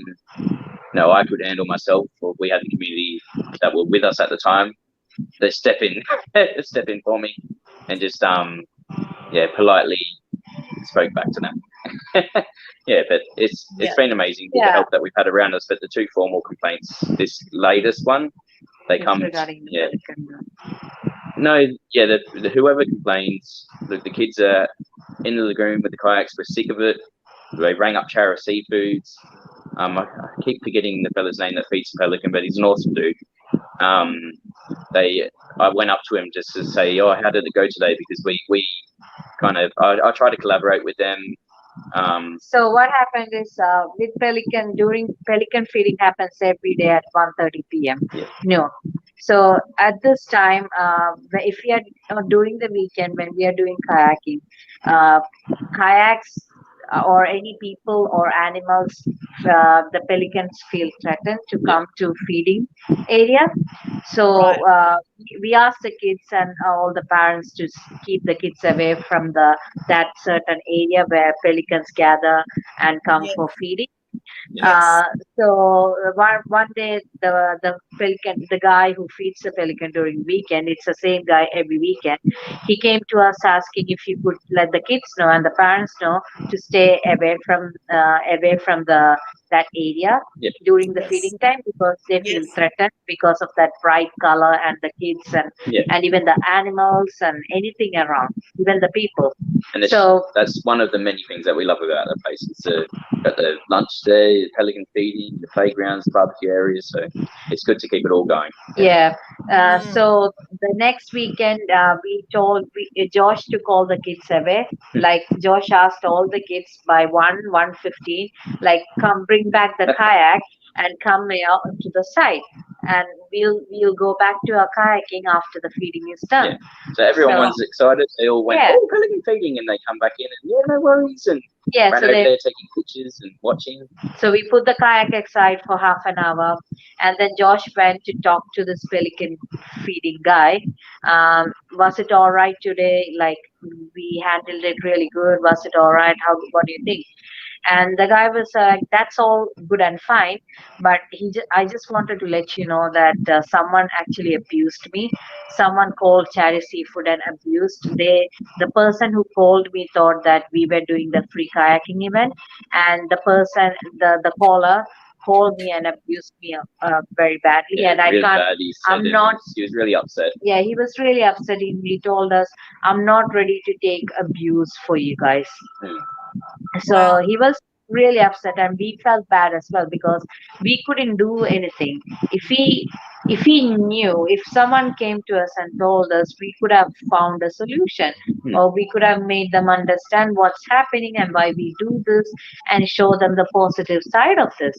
I could handle myself, or we had the community that were with us at the time, they step in for me and just politely spoke back to them. But it's been amazing the help that we've had around us. But the 2 formal complaints, this latest one, they come whoever complains, the kids are in the lagoon with the kayaks, we're sick of it. They rang up Charis Seafoods. I keep forgetting the fella's name that feeds pelican, but he's an awesome dude. I went up to him just to say, how did it go today? Because we kind of, I try to collaborate with them. So what happened is with pelican during pelican feeding happens every day at 1:30 p.m. Yeah. No. So at this time, if we are during the weekend when we are doing kayaking, uh, kayaks or any people or animals, the pelicans feel threatened to come to feeding area. So we ask the kids and all the parents to keep the kids away from that certain area where pelicans gather and come for feeding. Yes. So one day the pelican, the guy who feeds the pelican during weekend, it's the same guy every weekend. He came to us asking if you could let the kids know and the parents know to stay away from the that area during the Yes. feeding time because they feel Yes. threatened because of that bright color and the kids and even the animals and anything around, even the people. And So that's one of the many things that we love about the place. It's got the lunch there, the pelican feeding, the playgrounds, barbecue areas. So it's good to keep it all going. yeah. So the next weekend, we told Josh to call the kids away. Like Josh asked all the kids by 1:15, like come bring back the kayak and come here to the site, and we'll go back to our kayaking after the feeding is done. Yeah. So everyone was excited. They all went, oh, pelican feeding, and they come back in and no worries, and ran over there taking pictures and watching. So we put the kayak aside for half an hour, and then Josh went to talk to this pelican feeding guy. Was it all right today? Like we handled it really good. Was it all right? What do you think? And the guy was like, that's all good and fine, but I just wanted to let you know that someone actually abused me. Someone called Cherry Seafood and abused. The person who called me thought that we were doing the free kayaking event, and the caller called me and abused me very badly. And I really can't. Bad. He was really upset. Yeah, he was really upset. He told us, "I'm not ready to take abuse for you guys." So he was really upset and we felt bad as well because we couldn't do anything. If he knew, if someone came to us and told us, we could have found a solution, or we could have made them understand what's happening and why we do this and show them the positive side of this.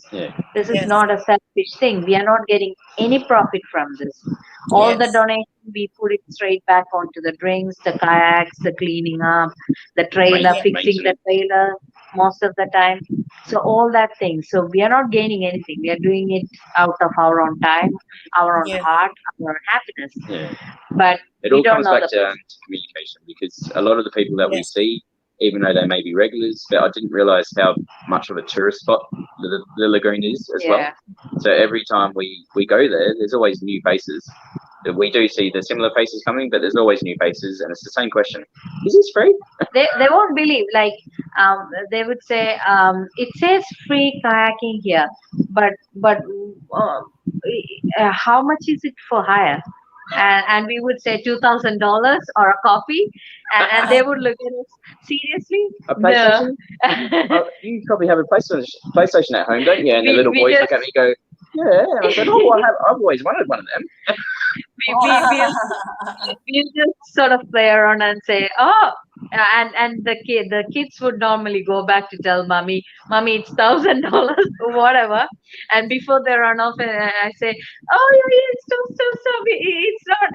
This is not a selfish thing. We are not getting any profit from this. All the donation, we put it straight back onto the drinks, the kayaks, the cleaning up, the trailer, fixing the trailer most of the time. So all that thing. So we are not gaining anything. We are doing it out of our own time, our own heart, our own happiness. But it all comes back down to communication, because a lot of the people that we see, even though they may be regulars, but I didn't realize how much of a tourist spot the lagoon is as well. So every time we go there, there's always new faces. We do see the similar faces coming, but there's always new faces, and it's the same question: is this free? They won't believe. Like they would say, it says free kayaking here, but how much is it for hire? And we would say $2,000 or a coffee, and they would look at us seriously. A PlayStation? No. You probably have a PlayStation at home, don't you? And the little boys look at me and go, yeah. And I said, oh, I've always wanted one of them. We'll just sort of play around and say, oh, and the kids would normally go back to tell mommy, it's $1,000 or whatever. And before they run off, and I say, oh yeah, stop.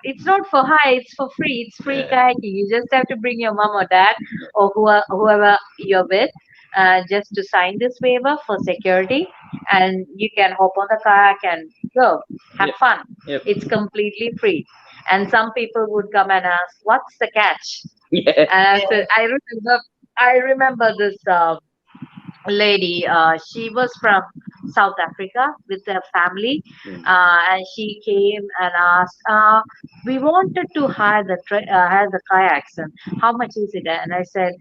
It's not for hire. It's for free. It's free kayaking. You just have to bring your mom or dad or whoever you're with. Just to sign this waiver for security, and you can hop on the kayak and go have fun. It's completely free. And some people would come and ask, "What's the catch?" And I said, I remember this lady. She was from South Africa with her family, and she came and asked, "We wanted to hire the kayaks, and how much is it?" And I said,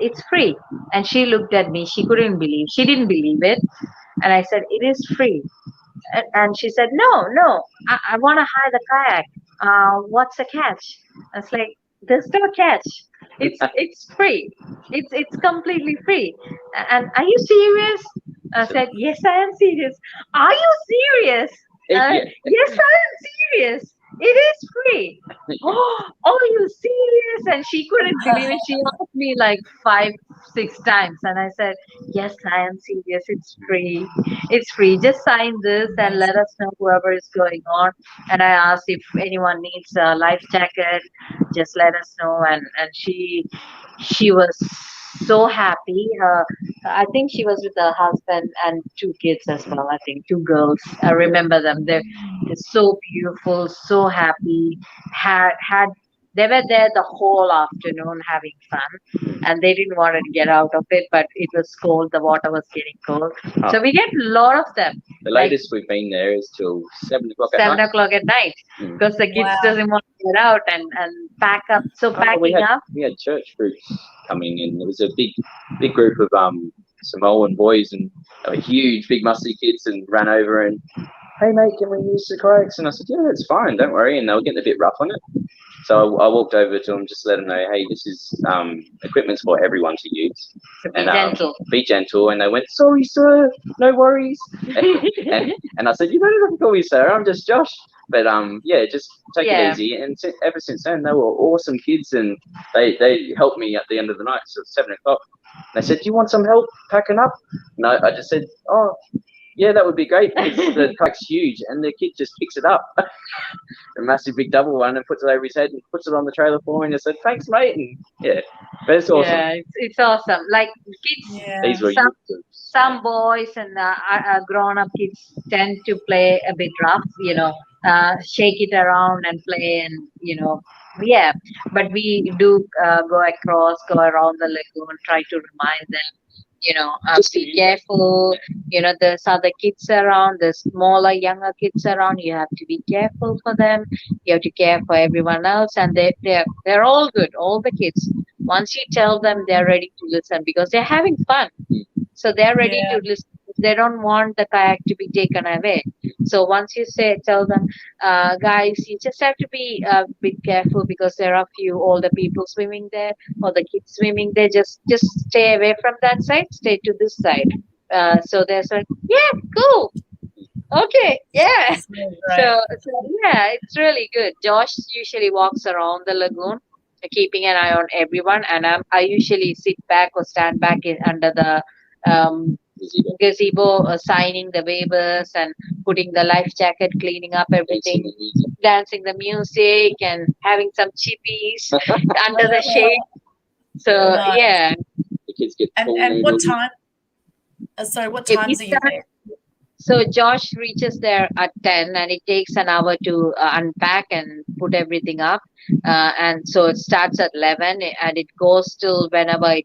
"It's free." And she looked at me. She didn't believe it. And I said, "It is free." And she said, "No, I want to hire the kayak. What's the catch?" I was like, "There's no catch. It's free. It's completely free." And are you serious? I said, "Yes, I am serious." "Are you serious?" Yes, I am serious. It is free. Oh, are you serious? serious? And she couldn't believe it. She asked me like 5, 6 times, and I said, yes, I am serious. It's free. It's free. Just sign this and let us know whoever is going on. And I asked if anyone needs a life jacket, just let us know. And she was so happy. I think she was with her husband and 2 kids as well. I think 2 girls. I remember them. They're so beautiful, so happy. Had they were there the whole afternoon having fun, and they didn't want to get out of it, but it was cold. The water was getting cold, so we get a lot of them. The latest we've been there is till 7 o'clock at night. 7 o'clock at night, because the kids doesn't want to get out and pack up. So packing up. We had church groups coming in. There was a big group of Samoan boys, and they were huge, big, musty kids, and ran over and, hey mate, can we use the kayaks? And I said, yeah, it's fine, don't worry. And they were getting a bit rough on it. So I walked over to them, just to let them know, hey, this is equipment's for everyone to use. Be gentle. Be gentle. And they went, sorry, sir, no worries. and I said, you don't have to call me sir, I'm just Josh. But yeah, just take it easy. And ever since then, they were awesome kids, and they helped me at the end of the night. So it's 7 o'clock. They said, do you want some help packing up? And I just said, oh, yeah, that would be great, because the kayak's huge, and the kid just picks it up, a massive big double one, and puts it over his head and puts it on the trailer for me. And I said, thanks, mate. And yeah, but it's awesome. Yeah, it's awesome. Like kids, These were some boys and grown-up kids tend to play a bit rough, shake it around and play, and yeah. But we do go around the lagoon, try to remind them. Be careful. There's other kids around, there's smaller, younger kids around. You have to be careful for them. You have to care for everyone else, and they're all good. All the kids. Once you tell them, they're ready to listen, because they're having fun. So they're ready to listen. They don't want the kayak to be taken away. So once you tell them, guys, you just have to be a bit careful, because there are few older people swimming there, or the kids swimming there. Just stay away from that side. Stay to this side. So they're like, yeah, cool. Okay, yeah. So yeah, it's really good. Josh usually walks around the lagoon, keeping an eye on everyone, and I usually sit back or stand back under the gazebo, signing the waivers and putting the life jacket, cleaning up everything, dancing the music, and having some chippies under the shade. So yeah. The kids get and what time? So what times are you there? So Josh reaches there at 10, and it takes an hour to unpack and put everything up. And so it starts at 11, and it goes till whenever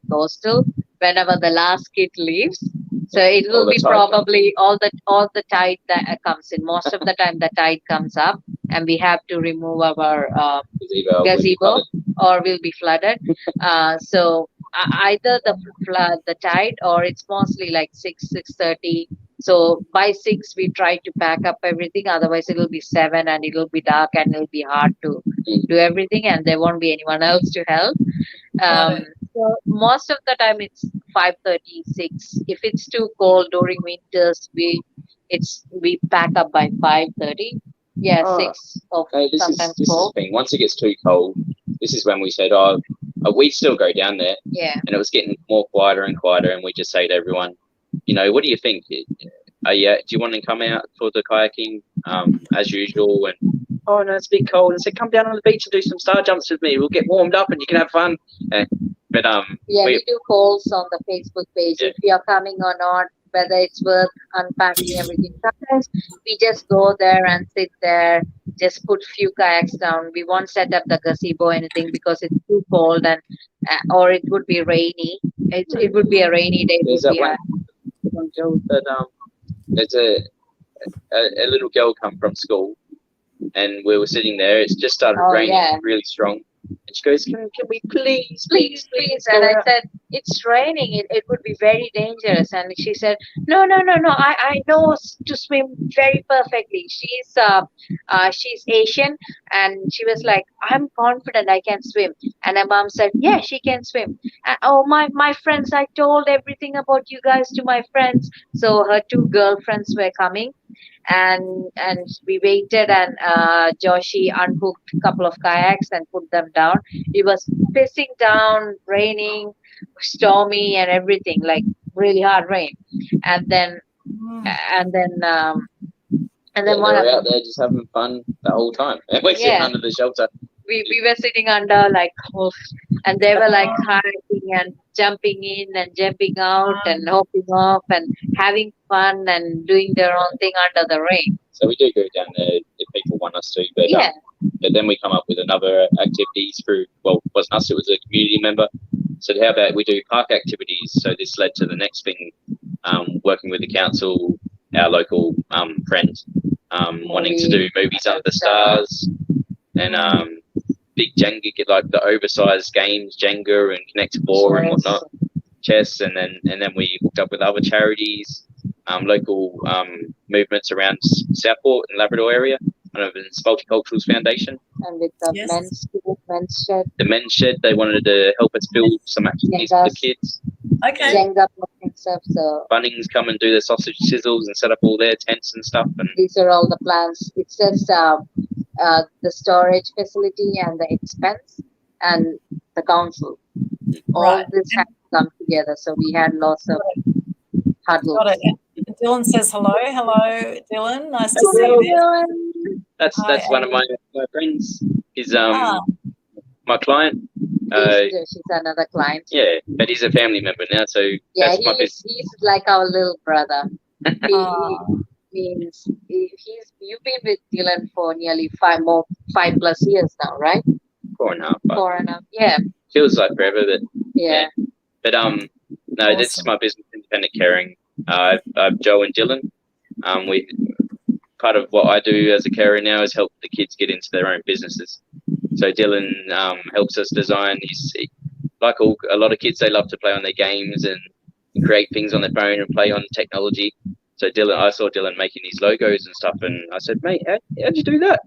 the last kid leaves. So it will be probably all the tide that comes in. Most of the time the tide comes up, and we have to remove our gazebo, or we'll be flooded. So either the tide, or it's mostly like 6:30. So by 6 we try to pack up everything. Otherwise it'll be 7, and it'll be dark, and it'll be hard to do everything, and there won't be anyone else to help. So most of the time it's 5:36. If it's too cold during winters, we pack up by 5:30. Yeah, 6 of sometimes cold. Once it gets too cold, this is when we said, we still go down there. Yeah. And it was getting more quieter and quieter, and we just say to everyone, what do you think? Do you want to come out for the kayaking as usual? And oh no, it's a bit cold. And said, come down on the beach and do some star jumps with me. We'll get warmed up and you can have fun. But we do polls on the Facebook page if you are coming or not, whether it's worth unpacking everything. Sometimes we just go there and sit there, just put few kayaks down. We won't set up the gazebo or anything, because it's too cold, and or it would be rainy. It would be a rainy day. There's one girl that there's a little girl come from school, and we were sitting there. It's just started raining really strong. And she goes, can we please? And I said, it's raining. It would be very dangerous. And she said, no. I know to swim very perfectly. She's Asian, and she was like, I'm confident I can swim. And her mom said, yeah, she can swim. And, my friends, I told everything about you guys to my friends. So her 2 girlfriends were coming. and we waited, and Joshi unhooked a couple of kayaks and put them down. It was pissing down, raining, stormy, and everything, like really hard rain. And then and then they were out there just having fun the whole time. And we're sitting under the shelter. We were sitting under, like, and they were like hiking and jumping in and jumping out and hopping off and having fun and doing their own thing under the rain. So we do go down there if people want us to, but but then we come up with another activities through, well, it wasn't us, it was a community member. So how about we do park activities? So this led to the next thing, working with the council, our local friend, wanting to do movies under the stars, and big Jenga, get like the oversized games, Jenga and Connect 4 and whatnot, chess, and then we hooked up with other charities, local movements around Southport and Labrador area. I don't know, it's Multiculturals Foundation. And with the men's shed. The men's shed, they wanted to help us build some activities for the kids. Okay. Jenga and stuff. So Bunnings come and do the sausage sizzles and set up all their tents and stuff. And these are all the plans. It's just the storage facility and the expense and the council. All this had to come together. So we had lots of huddles. Got it. Dylan says hello. Hello, Dylan. Nice to see you. Dylan. That's one of my friends. He's my client. She's another client. Yeah, but he's a family member now, so that's my business. He's like our little brother. Means you've been with Dylan for nearly 5+ years now, right? 4.5. 4.5. Yeah. Feels like forever, but yeah. But no, awesome. This is my business, independent caring. I've Joe and Dylan. We part of what I do as a carer now is help the kids get into their own businesses. So Dylan helps us design. He's like a lot of kids, they love to play on their games and create things on their phone and play on technology. So I saw Dylan making these logos and stuff, and I said, mate, how'd you do that?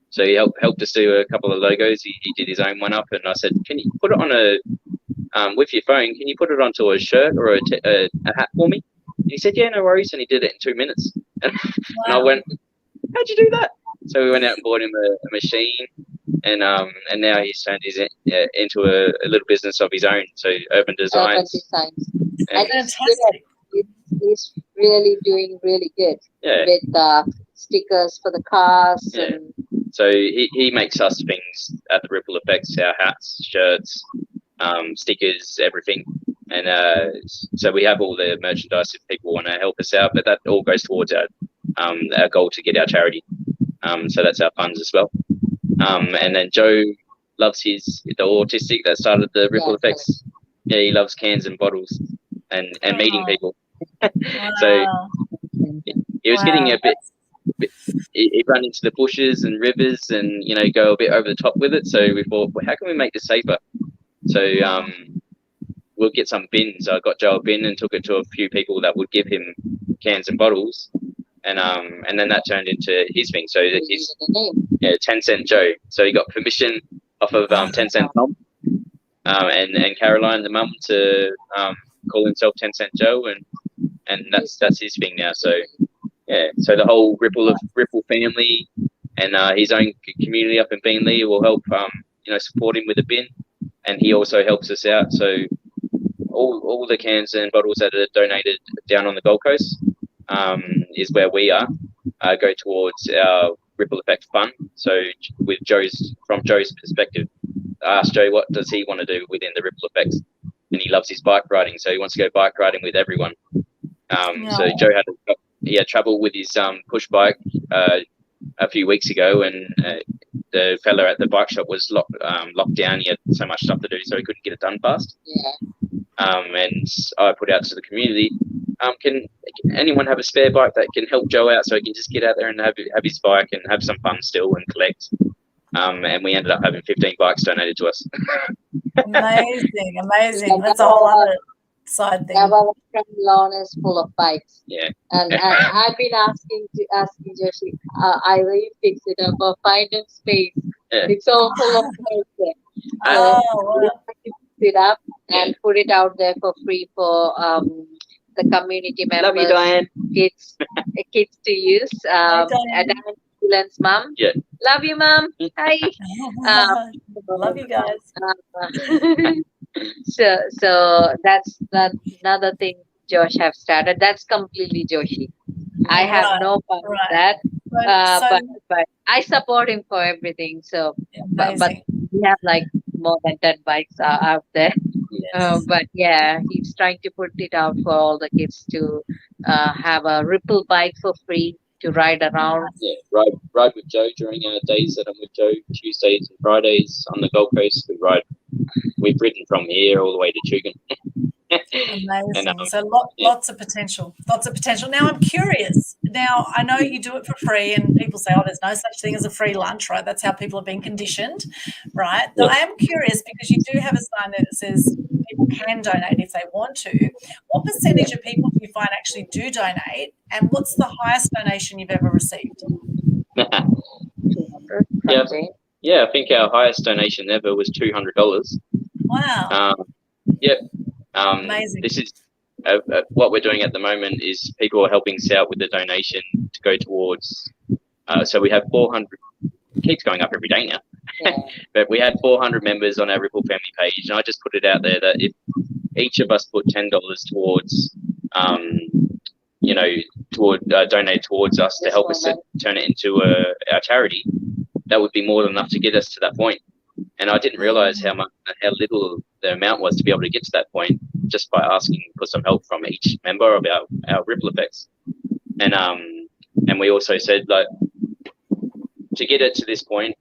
So he helped us do a couple of logos. He did his own one up, and I said, can you put it on with your phone, can you put it onto a shirt or a hat for me? And he said, yeah, no worries. And he did it in 2 minutes. And I went, how'd you do that? So we went out and bought him a machine, and now he's turned into a little business of his own. So Urban Designs. And he's really doing really good with stickers for the cars. Yeah. And so he makes us things at the Ripple Effects, our hats, shirts, stickers, everything. And so we have all the merchandise if people want to help us out, but that all goes towards our goal to get our charity. So that's our funds as well. And then Joe loves the autistic that started the Ripple Effects. Yeah, he loves cans and bottles and meeting people. So he was getting a bit, he'd run into the bushes and rivers and, go a bit over the top with it. So we thought, well, how can we make this safer? So we'll get some bins. I got Joe a bin and took it to a few people that would give him cans and bottles. And then that turned into his thing. So he's 10 Cent Joe. So he got permission off of 10 Cent Mum and Caroline, the mum, to call himself 10 Cent Joe, and that's his thing now. So yeah, so the whole Ripple family and his own community up in Beenleigh will help support him with a bin, and he also helps us out. So all the cans and bottles that are donated down on the Gold Coast is where we are, go towards our Ripple Effect Fund. So from Joe's perspective, I asked Joe what does he want to do within the Ripple Effects, and he loves his bike riding, so he wants to go bike riding with everyone. So Joe had trouble with his push bike a few weeks ago, and the fella at the bike shop was locked down. He had so much stuff to do, so he couldn't get it done fast. And I put out to the community, can anyone have a spare bike that can help Joe out so he can just get out there and have his bike and have some fun still and collect? And we ended up having 15 bikes donated to us. Amazing. That's a whole other side thing. Our friend lawn is full of bikes. Yeah. And I've been asking Joshi, either you fix it up or find a space. Yeah. It's all full of bikes. Fix it up and put it out there for free for the community members. Love you, Diane. Kids. kids to use. Dylan's mom. Yeah. Love you, mom. Hi. Love you guys. So that's another thing Josh have started. That's completely Joshi. I have no part of that. But I support him for everything. So, but we have like more than 10 bikes out there. But yeah, he's trying to put it out for all the kids to have a Ripple bike for free to ride around. Yeah, ride with Joe during our days that I'm with Joe, Tuesdays and Fridays on the Gold Coast. We've ridden from here all the way to Chugan. Amazing. So lots of potential. Now I'm curious. Now I know you do it for free, and people say, "Oh, there's no such thing as a free lunch," right? That's how people have been conditioned, right? Yeah. I am curious because you do have a sign that says people can donate if they want to. What percentage of people do you find actually do donate, and what's the highest donation you've ever received? Yeah, I think our highest donation ever was $200. Wow. Amazing. This is what we're doing at the moment is people are helping us out with the donation to go towards. So we have 400. It keeps going up every day now. Yeah. But we had 400 members on our Ripple family page, and I just put it out there that if each of us put $10 towards, donate towards us to help us to turn it into our charity, that would be more than enough to get us to that point. And I didn't realize how little the amount was to be able to get to that point just by asking for some help from each member of our Ripple Effects. And we also said, like, to get it to this point,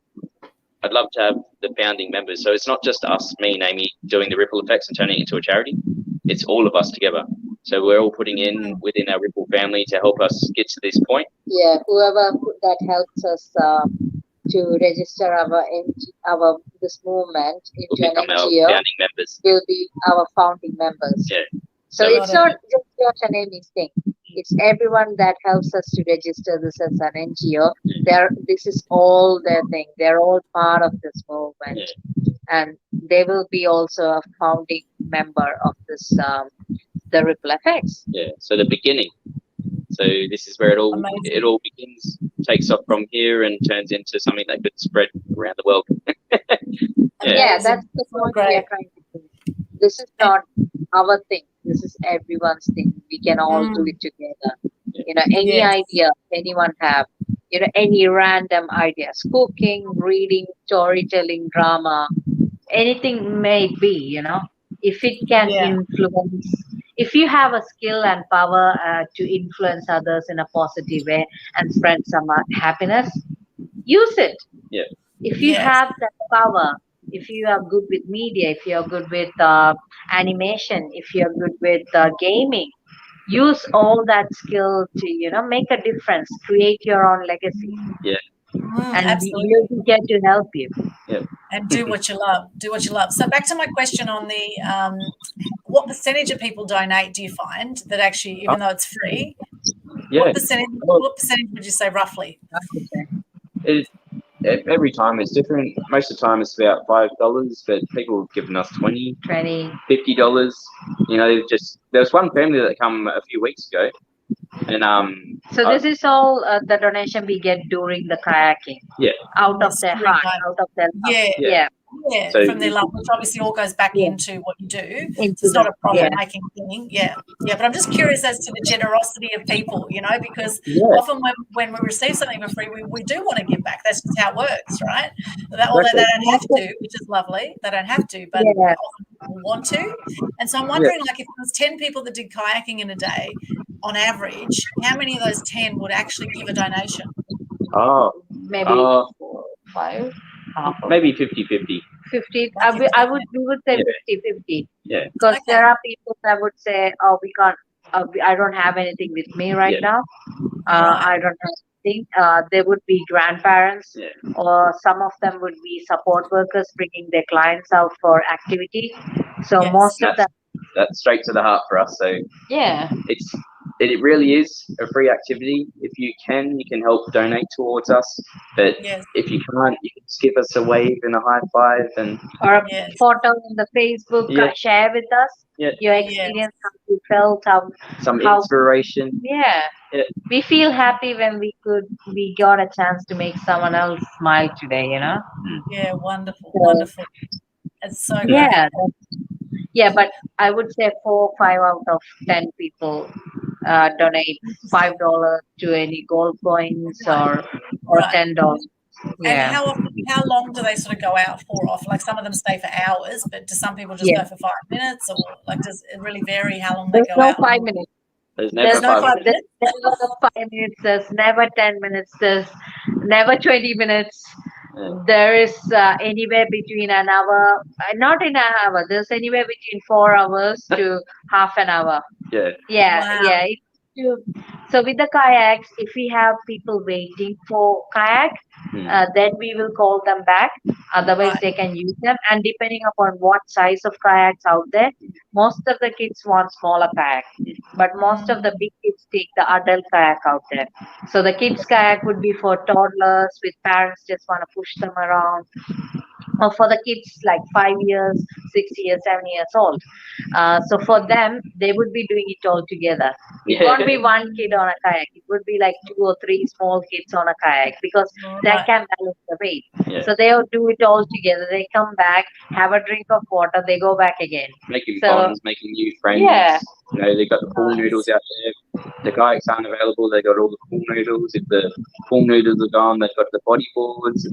I'd love to have the founding members. So it's not just us, me and Amy, doing the Ripple Effects and turning it into a charity. It's all of us together. So we're all putting in within our Ripple family to help us get to this point. Yeah, whoever that helps us to register this movement into an NGO will be our founding members. Yeah. So it's not just Josh and Amy's thing. It's everyone that helps us to register this as an NGO. This is all their thing. They're all part of this movement, and they will be also a founding member of this the Ripple Effects. Yeah. So the beginning. So this is where it all begins, takes off from here, and turns into something that could spread around the world. Yeah, that's the point we are trying to do. This is not our thing. This is everyone's thing. We can all do it together. Any idea anyone have, any random ideas, cooking, reading, storytelling, drama, anything may be, if it can influence. If you have a skill and power to influence others in a positive way and spread some happiness, use it. Yeah. If you have that power, if you are good with media, if you are good with animation, if you are good with gaming, use all that skill to, make a difference, create your own legacy. Yeah. And we'll be here to help you. Yeah. And do what you love. So back to my question on the what percentage of people donate do you find that actually, even though it's free, what percentage would you say roughly? Every time it's different. Most of the time it's about $5, but people have given us $20, $50. There was one family that came a few weeks ago. And so this is all the donation we get during the kayaking. Yeah. Out of their heart, out of their love. Yeah, so, from their love, which obviously all goes back into what you do. So it's not a profit-making thing. Yeah. But I'm just curious as to the generosity of people, because often when we receive something for free, we do want to give back. That's just how it works, right? Although they don't have to, which is lovely. They don't have to, but often people want to. And so I'm wondering, like, if there's 10 people that did kayaking in a day, on average, how many of those 10 would actually give a donation? Maybe 5. Maybe 50-50. 50. We would say 50-50. Yeah. Because there are people that would say, "Oh, we can't. I don't have anything with me right now. I don't have anything." There would be grandparents, or some of them would be support workers bringing their clients out for activity. So most of them. That's straight to the heart for us. So it really is a free activity. If you can help donate towards us. But if you can't, you can just give us a wave and a high five or a photo in the Facebook. Share with us your experience, how you felt, some inspiration. we feel happy when we got a chance to make someone else smile today, Yeah, wonderful, So, wonderful. It's so great. yeah, yeah, but I would say 4 or 5 out of 10 people donate $5 to any gold coins or Right. $10. And Yeah. how long do they sort of go out for off? Like some of them stay for hours, but do some people just Yeah. go for 5 minutes, or like does it really vary how long There's they go no out? 5 minutes. There's There's never no 5 There's minutes. never 5 minutes. There's never 10 minutes. There's never 20 minutes. Yeah. There is anywhere between an hour, not in an hour. There's anywhere between 4 hours to half an hour. Yeah. Yeah, Wow. yeah. So with the kayaks, if we have people waiting for kayak, then we will call them back. Otherwise, Right. they can use them. And depending upon what size of kayaks out there, most of the kids want smaller kayak, but most of the big kids take the adult kayak out there. So the kids kayak would be for toddlers with parents just want to push them around, or for the kids like 5 years, 6 years, 7 years old. So for them, they would be doing it all together. It won't be one kid on a kayak. It would be like 2 or 3 small kids on a kayak, because that can balance the weight. Yeah. So they will do it all together. They come back, have a drink of water, they go back again. Making bonds, making new friends. Yeah. They've got the pool noodles out there. The kayaks aren't available. They've got all the pool noodles. If the pool noodles are gone, they've got the bodyboards.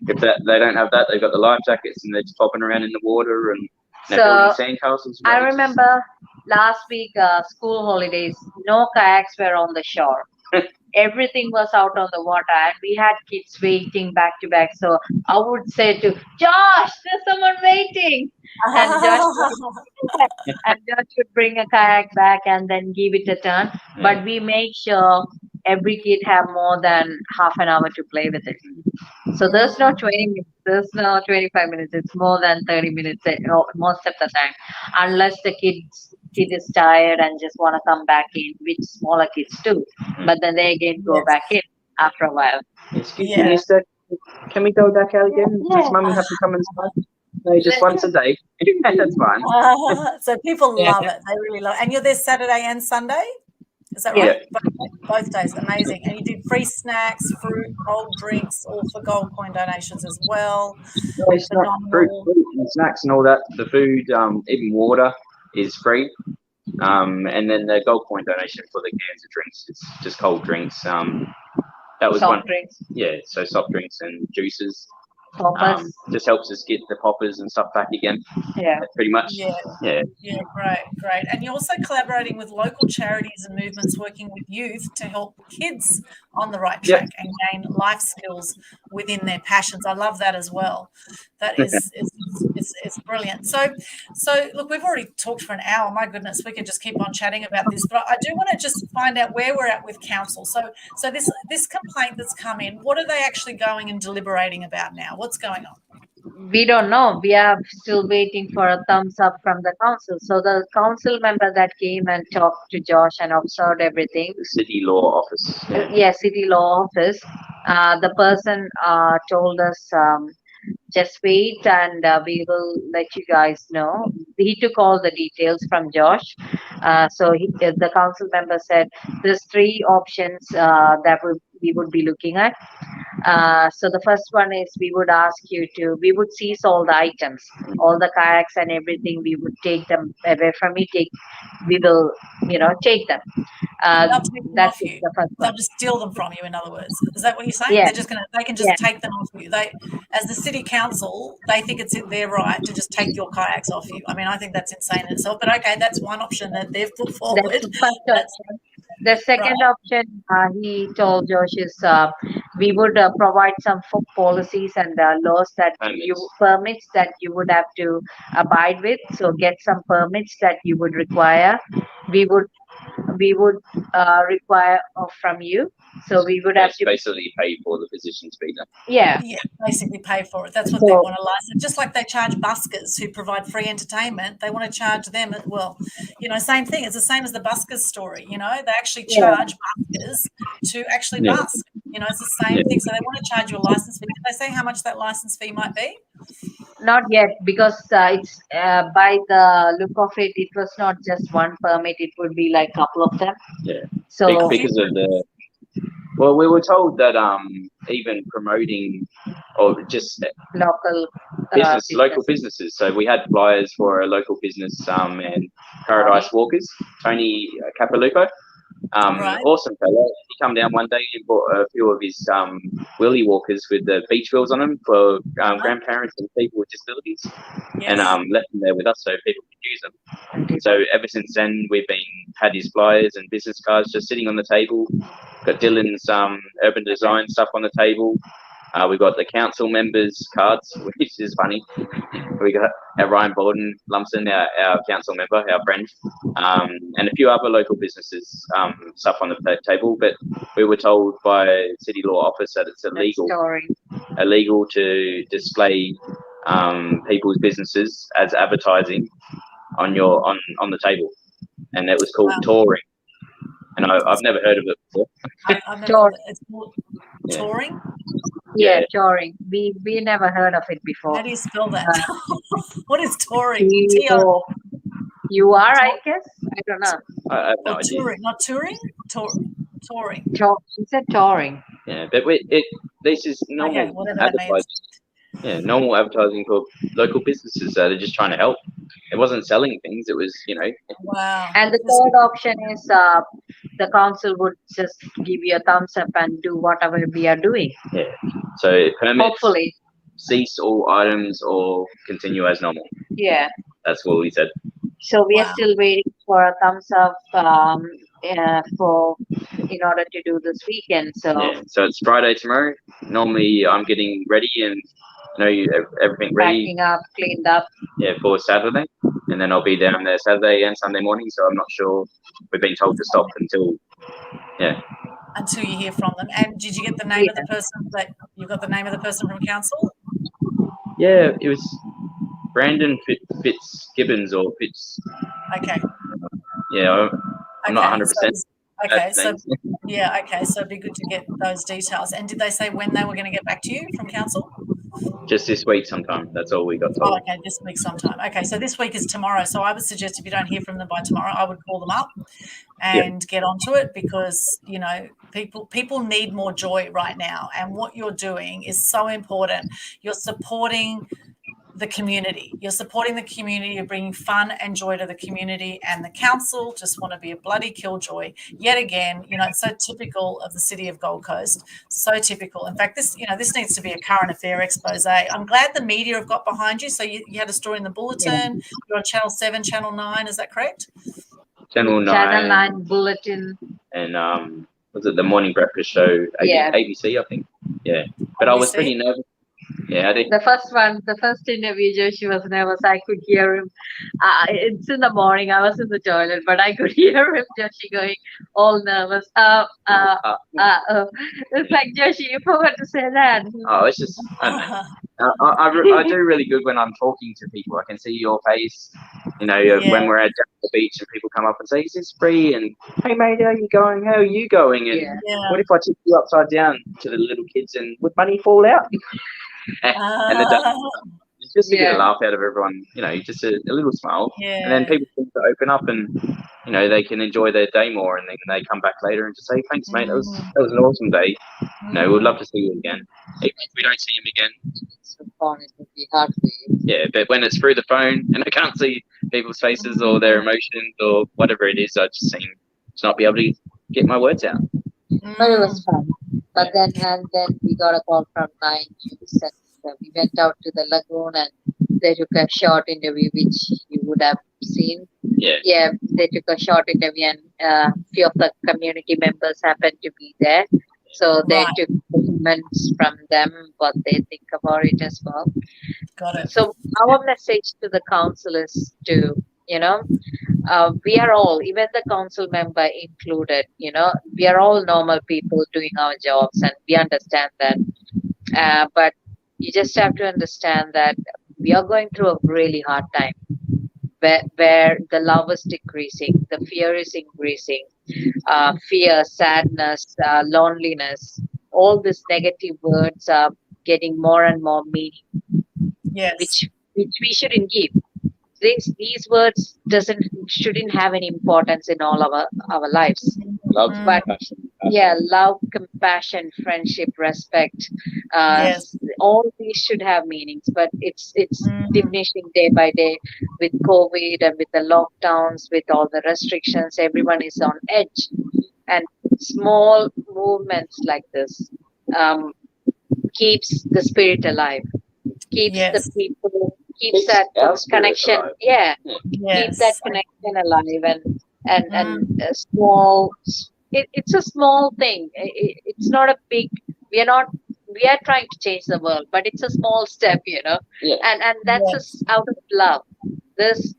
If they don't have that, they've got the life jackets, and they're just popping around in the water and building sandcastles. I remember last week, school holidays, no kayaks were on the shore. Everything was out on the water, and we had kids waiting back to back. So I would say to Josh, there's someone waiting. And Josh would bring a kayak back and then give it a turn. But we make sure every kid have more than half an hour to play with it. So there's no 20 minutes, there's no 25 minutes. It's more than 30 minutes most of the time, unless the kid is tired and just want to come back in, which smaller kids do. But then they again go back in after a while. Excuse me, mister, can we go back out again? Does mummy have to come inside? No, just once a day. That's fine. So people love it. They really love it. And you're there Saturday and Sunday? Is that right? Both days. Amazing. And you do free snacks, fruit, cold drinks, all for gold coin donations as well. Fruit and snacks and all that. The food, even water is free. And then the gold coin donation for the cans of drinks. It's just cold drinks. That was soft drinks. Yeah, so soft drinks and juices. Just helps us get the poppers and stuff back again. Yeah, pretty much. Yeah, great. And you're also collaborating with local charities and movements, working with youth to help kids on the right track and gain life skills within their passions. I love that as well. That is it's brilliant. So look, we've already talked for an hour. My goodness, we could just keep on chatting about this, but I do want to just find out where we're at with council. So this complaint that's come in, what are they actually going and deliberating about now? What's going on? We don't know. We are still waiting for a thumbs up from the council. So the council member that came and talked to Josh and observed everything. City law office. Yeah, city law office. The person told us, just wait and we will let you guys know. He took all the details from Josh. So the council member said there's 3 options that we would be looking at. So the first one is we would seize all the items, all the kayaks and everything. We would take them away from you. We will, take them. That's the first one. They'll just steal them from you, in other words. Is that what you're saying? Yeah. They can just take them off you. As the city council, they think it's their right to just take your kayaks off you. I mean, I think that's insane in itself. But okay, that's one option that they've put forward. That's the first option. The second option, he told Josh, is we would provide some policies and laws permits that you would have to abide with. So get some permits that you would require. We would require from you. So we would have to basically pay for the positions fee. Yeah, basically pay for it. That's what they want to license. Just like they charge buskers who provide free entertainment, they want to charge them as well. Same thing. It's the same as the buskers story. They actually charge buskers to actually busk. It's the same thing. So they want to charge you a license fee. Did they say how much that license fee might be? Not yet, because it's by the look of it, it was not just one permit. It would be like a couple of them. Yeah. So Because of the. Well, we were told that even promoting or just local local businesses. So we had flyers for a local business and Paradise Walkers, Tony Capalupo. Right. Awesome fella. He come down one day and bought a few of his willy walkers with the beach wheels on them for grandparents and people with disabilities, Yes. and left them there with us so people could use them. So ever since then, we've had his flyers and business cards just sitting on the table. Got Dylan's urban design stuff on the table. We got the council members' cards, which is funny. We got Ryan Borden Lumsden, our council member, our friend, and a few other local businesses stuff on the table. But we were told by City Law Office that it's illegal to display people's businesses as advertising on the table, and it was called touring. And I've never heard of it before. It's called touring? Yeah, touring. We never heard of it before. How do you spell that? What is touring? You are, I guess? I don't know. I have no idea. Touring, not touring? Touring. You said touring. Yeah, but this is normal advertising. Yeah, normal advertising for local businesses that are just trying to help. It wasn't selling things. It was, Wow. And the third option is the council would just give you a thumbs up and do whatever we are doing. Yeah. So permits, hopefully, cease all items or continue as normal. Yeah. That's what we said. So we are still waiting for a thumbs up in order to do this weekend. So it's Friday tomorrow. Normally I'm getting ready and everything ready. Packing up, cleaned up. Yeah, for Saturday, and then I'll be down there Saturday and Sunday morning. So I'm not sure. We've been told to stop until you hear from them. And did you get the name of the person you got the name of the person from council? Yeah, it was Brandon Fitzgibbons or Fitz. Okay. Yeah, I'm not 100%. Okay, so it'd be good to get those details. And did they say when they were going to get back to you from council? Just this week sometime. That's all we got told. Oh, okay, this week sometime. Okay, so this week is tomorrow. So I would suggest if you don't hear from them by tomorrow, I would call them up and get onto it, because people need more joy right now, and what you're doing is so important. You're supporting the community. You're supporting the community. You're bringing fun and joy to the community, and the council just want to be a bloody killjoy yet again. It's so typical of the city of Gold Coast. So typical. In fact, this needs to be a current affair expose. I'm glad the media have got behind you. So you had a story in the Bulletin. You're on Channel 7, Channel 9. Is that correct? Channel 9. Channel 9 Bulletin. And was it the Morning Breakfast Show? ABC, I think. Yeah. But ABC? I was pretty nervous. Yeah, the first interview, Joshi was nervous. I could hear him. It's in the morning. I was in the toilet, but I could hear him, Joshi, going all nervous. It's like, Joshi, you forgot to say that. Oh, it's just, I do really good when I'm talking to people. I can see your face, when we're at the beach and people come up and say, is this free? And, hey, mate, how are you going? How are you going? And what if I took you upside down to the little kids and would money fall out? And just to get a laugh out of everyone, just a little smile. Yeah. And then people seem to open up and, they can enjoy their day more, and then they come back later and just say, thanks, mate, that was an awesome day. We'd love to see you again. If we don't see him again, it would be hard for you. Yeah, but when it's through the phone and I can't see people's faces or their emotions or whatever it is, I just seem to not be able to get my words out. But it was fun. But then we got a call from 9 News, and we went out to the lagoon and they took a short interview, which you would have seen. Yeah, they took a short interview, and a few of the community members happened to be there. So they took comments from them, what they think about it as well. Got it. So our message to the council is to, we are all, even the council member included, we are all normal people doing our jobs, and we understand that. But you just have to understand that we are going through a really hard time where the love is decreasing, the fear is increasing, fear, sadness, loneliness, all these negative words are getting more and more meaning. Yes. Which which we shouldn't give. These words shouldn't have any importance in all our lives. Love, But compassion, yeah, love, compassion, friendship, respect, Yes. all these should have meanings, but it's Mm. diminishing day by day with COVID and with the lockdowns, with all the restrictions. Everyone is on edge, and small movements like this um, keeps the spirit alive, keeps the Yes. people, keeps Keeps that our spirit connection. alive. Yeah, keep that Yes. connection alive, and Mm. a small. It's a small thing. It's not a big. We are not. We are trying to change the world, but it's a small step, Yeah. And that's Yes. out of love. There's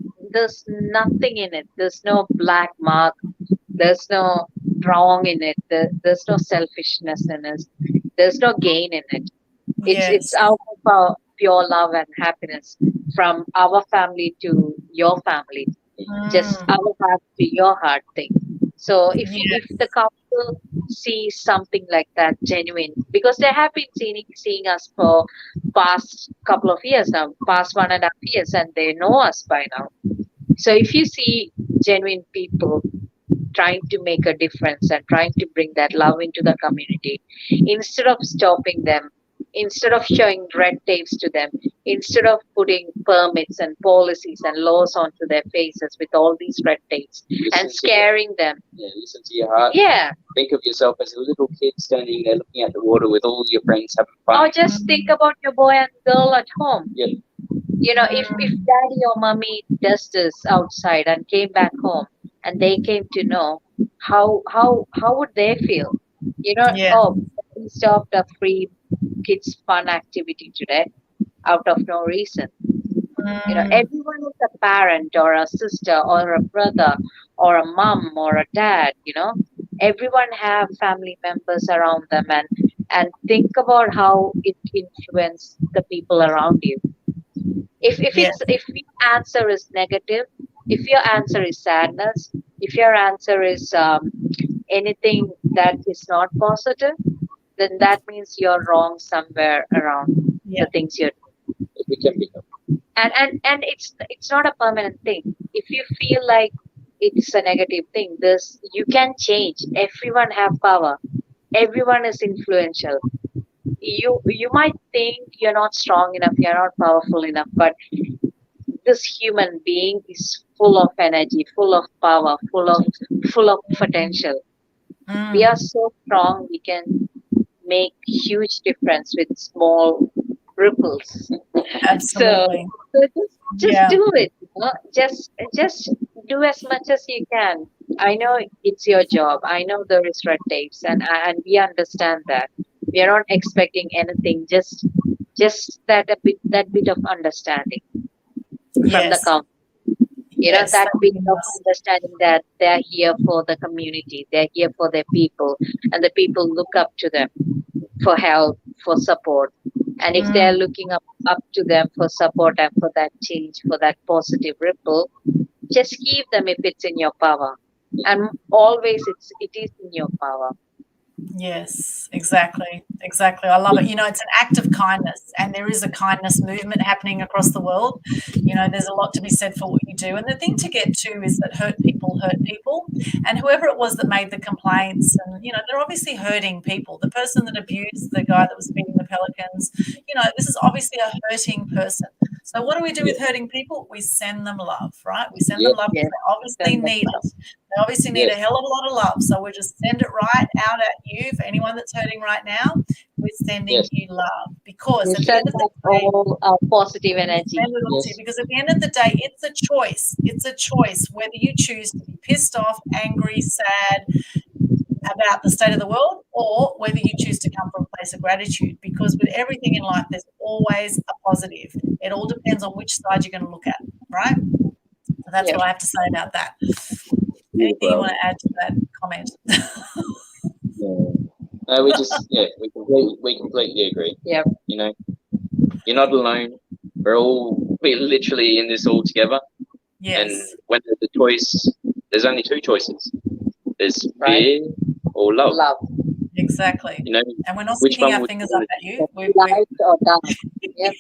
nothing in it. There's no black mark. There's no wrong in it. There's no selfishness in it. There's no gain in it. It's Yes. out of our pure love and happiness from our family to your family, just Mm. our heart to your heart thing. So if Yes. the couple sees something like that genuine, because they have been seeing us for past couple of years now, past 1.5 years, and they know us by now. So if you see genuine people trying to make a difference and trying to bring that love into the community, instead of stopping them, instead of showing red tapes to them, instead of putting permits and policies and laws onto their faces with all these red tapes and scaring them. Yeah, listen to your heart. Yeah. Think of yourself as a little kid standing there looking at the water with all your friends having fun. Or just think about your boy and girl at home. Yeah. If daddy or mommy does this outside and came back home and they came to know, how would they feel? Yeah. Oh, we stopped a free kids fun activity today out of no reason. Mm. Everyone is a parent or a sister or a brother or a mom or a dad. Everyone have family members around them, and think about how it influences the people around you. Yes. If your answer is negative, if your answer is sadness, if your answer is anything that is not positive, then that means you're wrong somewhere around Yeah. the things you're doing. We can become. And it's not a permanent thing. If you feel like it's a negative thing, this you can change. Everyone have power. Everyone is influential. You might think you're not strong enough, you're not powerful enough, but this human being is full of energy, full of power, full of potential. We Mm. are so strong, we can make huge difference with small ripples. So, Absolutely. just Yeah. do it. Just do as much as you can. I know it's your job. I know there is red tapes, and we understand that. We are not expecting anything. Just that bit of understanding from the Yes. council. Yes. That That bit would be of nice. understanding that they're here for the community, they're here for their people, and the people look up to them for help, for support. And if they're Mm. looking up to them for support and for that change, for that positive ripple, just give them if it's in your power. And always it is in your power. Yes, exactly. Exactly. I love it. It's an act of kindness, and there is a kindness movement happening across the world. There's a lot to be said for what you do. And the thing to get to is that hurt people hurt people. And whoever it was that made the complaints, and, they're obviously hurting people. The person that abused the guy that was feeding the pelicans, this is obviously a hurting person. So what do we do with hurting people? We send them love, right? We send them love because Yes. they obviously need it. They obviously need a hell of a lot of love. So we just send it right out at you. For anyone that's hurting right now, we're sending you love, because You at the send end of the back day, all our positive we energy. send it on to you, because at the end of the day, it's a choice. It's a choice whether you choose to be pissed off, angry, sad about the state of the world, or whether you choose to come from a place of gratitude. Because with everything in life, there's always a positive. It all depends on which side you're going to look at, right? So that's what I have to say about that. Anything you want to add to that comment? No, we completely agree. Yeah. You're not alone. We're literally in this all together. Yes. And when there's a choice, there's only two choices. There's fear or love. Love. Exactly. And we're not which sticking one our would fingers you up at you. Light or dark. Yep.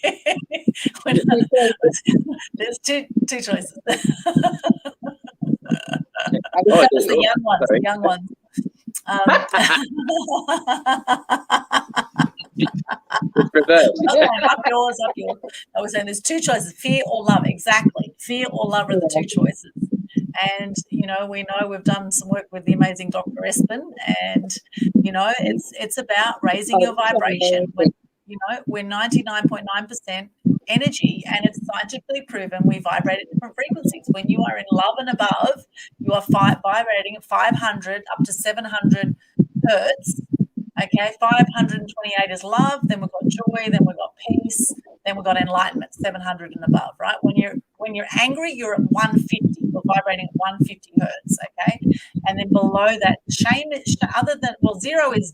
There's two choices. Oh, It's the young ones. sorry. The young ones. It's reversed. Up yours. I was saying there's two choices: fear or love. Exactly, fear or love are the two choices. And we know we've done some work with the amazing Dr. Espen, and it's about raising your vibration. We're 99.9% energy, and it's scientifically proven we vibrate at different frequencies. When you are in love and above, you are vibrating at 500 up to 700 hertz. Okay, 528 is love, then we've got joy, then we've got peace, then we've got enlightenment, 700 and above, right? When you're angry, you're at 150. You're vibrating at 150 hertz, okay? And then below that, shame, zero is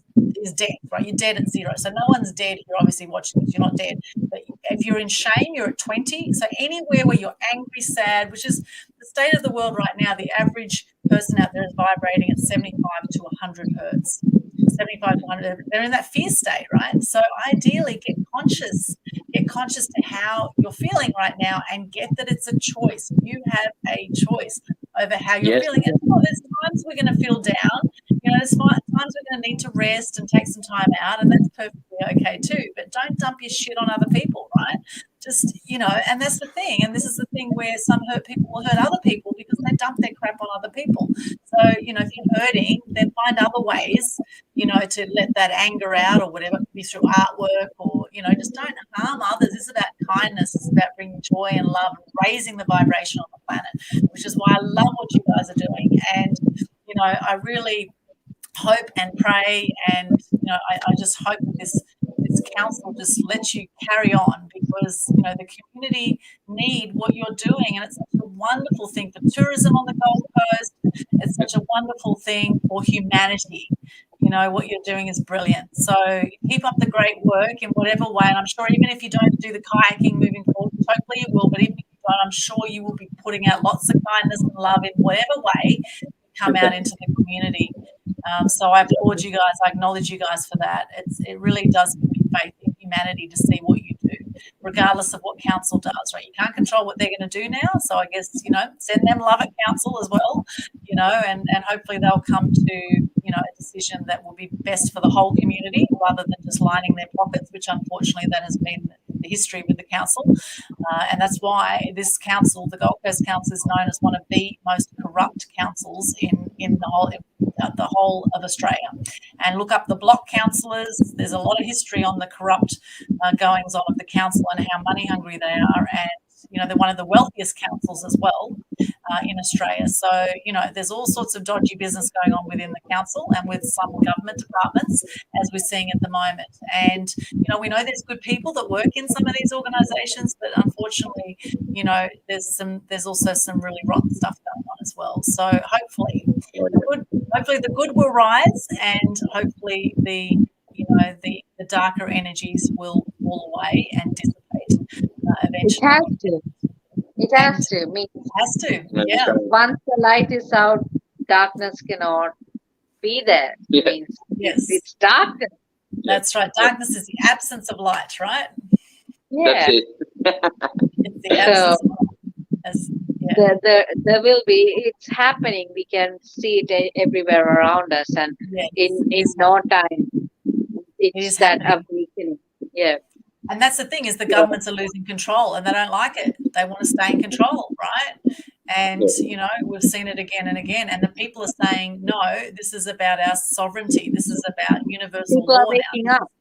death, right? You're dead at zero. So no one's dead. You're obviously watching this. You're not dead. But if you're in shame, you're at 20. So anywhere where you're angry, sad, which is the state of the world right now, the average person out there is vibrating at 75 to 100 hertz. 75 to 100, they're in that fear state, right? So ideally get conscious to how you're feeling right now, and get that it's a choice. You have a choice over how you're feeling. And there's times we're going to feel down, there's times we're going to need to rest and take some time out, and that's perfectly okay too. But don't dump your shit on other people, right? Just, and that's the thing. And this is the thing where some hurt people will hurt other people because they dump their crap on other people. So, if you're hurting, then find other ways, to let that anger out or whatever, be through artwork or, just don't harm others. It's about kindness. It's about bringing joy and love and raising the vibration on the planet, which is why I love what you guys are doing. And, I really hope and pray, and, I just hope that this council just lets you carry on, because the community need what you're doing, and it's such a wonderful thing for tourism on the Gold Coast. It's such a wonderful thing for humanity. What you're doing is brilliant. So keep up the great work in whatever way, and I'm sure even if you don't do the kayaking moving forward, hopefully you will, but even if you don't, I'm sure you will be putting out lots of kindness and love in whatever way you come out into the community. So I applaud you guys. I acknowledge you guys for that. It really does give me faith in humanity to see what you do, regardless of what council does, right? You can't control what they're going to do now. So I guess, send them love at council as well, and hopefully they'll come to, a decision that will be best for the whole community rather than just lining their pockets, which unfortunately that has been the history with the council. And that's why this council, the Gold Coast Council, is known as one of the most corrupt councils in the whole of Australia. And look up the block councillors. There's a lot of history on the corrupt goings on of the council and how money hungry they are. And they're one of the wealthiest councils as well in Australia. So, there's all sorts of dodgy business going on within the council and with some government departments, as we're seeing at the moment. And, we know there's good people that work in some of these organisations, but unfortunately, there's also some really rotten stuff going on as well. So hopefully the good will rise, and hopefully the darker energies will fall away and dissipate eventually. It has to. Yeah. Once the light is out, darkness cannot be there. Yeah. Yes. It's darkness. That's right. Darkness is the absence of light, right? Yeah. That's it. It's the absence of light. There will be. It's happening. We can see it everywhere around us, and in no time, it's that awakening. Yeah. And that's the thing, is the governments are losing control, and they don't like it. They want to stay in control, right? And, we've seen it again and again. And the people are saying, no, this is about our sovereignty. This is about universal people law. Are waking up.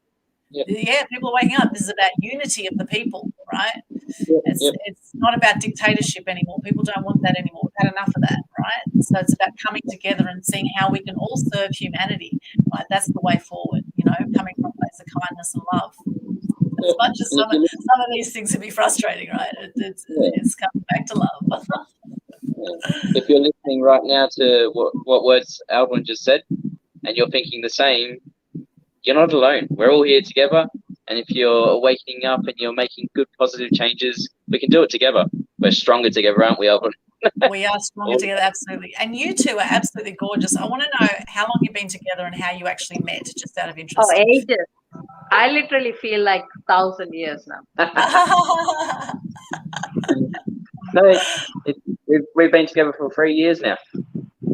Yeah, people are waking up. This is about unity of the people, right? It's not about dictatorship anymore. People don't want that anymore. We've had enough of that, right? So it's about coming together and seeing how we can all serve humanity, right? That's the way forward, coming from a place of kindness and love. As much as some of these things can be frustrating, right? It's coming back to love. If you're listening right now to what words Aldwyn just said, and you're thinking the same, you're not alone. We're all here together. And if you're waking up and you're making good, positive changes, we can do it together. We're stronger together, aren't we, Aldwyn? We are stronger together, absolutely. And you two are absolutely gorgeous. I want to know how long you've been together and how you actually met, just out of interest. Oh, ages. I literally feel like 1,000 years now. No, we've been together for 3 years now.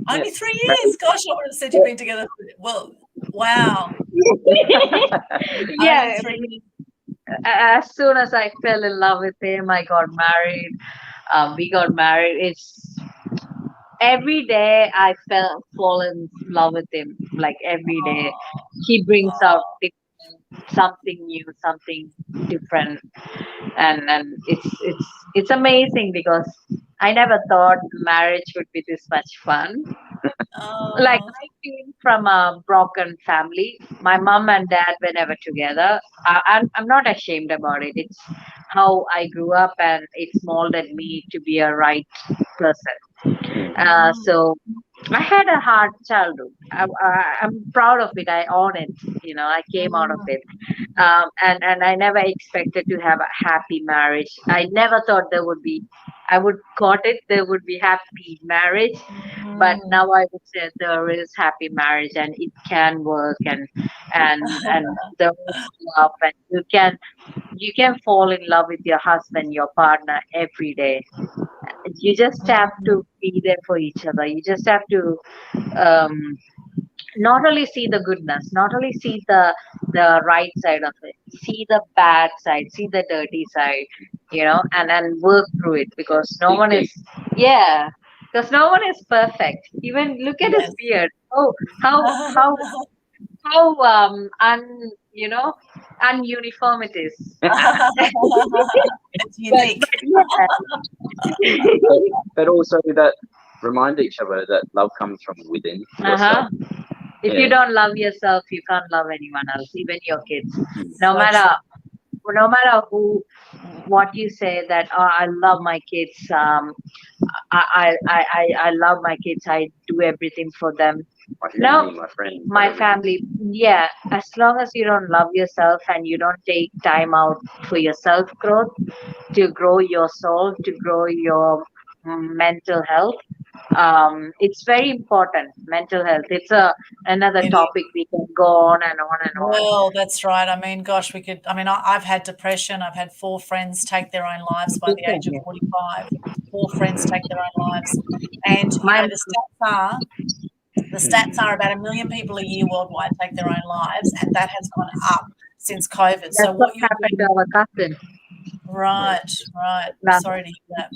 Only 3 years? Gosh, I would have said you've been together. Well, wow. Yeah, Only 3 years. as soon as I fell in love with him, I got married. We got married. It's every day I fall in love with him. Like every day, he brings out something new, something different, and it's amazing because I never thought marriage would be this much fun. Like I came from a broken family. My mom and dad were never together. I'm not ashamed about it. It's how I grew up, and it's molded me to be a right person. So I had a hard childhood. I'm proud of it. I own it. I came out of it, and I never expected to have a happy marriage. I never thought there would be. I would got it. There would be happy marriage, but now I would say there is happy marriage, and it can work, and there is love, and you can fall in love with your husband, your partner every day. You just have to be there for each other. You just have to um, not only see the goodness, not only see the right side of it, see the bad side, see the dirty side, and work through it, because no one is, yeah, because no one is perfect. Even look at his beard. Oh, how how ununiform it is. It's unique. But also that remind each other that love comes from within yourself. If you don't love yourself, you can't love anyone else, even your kids. No matter what you say, that I love my kids. I love my kids. I do everything for them. My friend, my family. Yeah, as long as you don't love yourself and you don't take time out for your self growth, to grow your soul, to grow your mental health. It's very important. Mental health. It's another topic we can go on and on and on. Well, that's right. I mean, gosh, I've had depression. I've had 4 friends take their own lives by the age of 45. 4 friends take their own lives. And the stats are about 1 million people a year worldwide take their own lives, and that has gone up since COVID. That's so what happened to our cousin. Right. Sorry to hear that.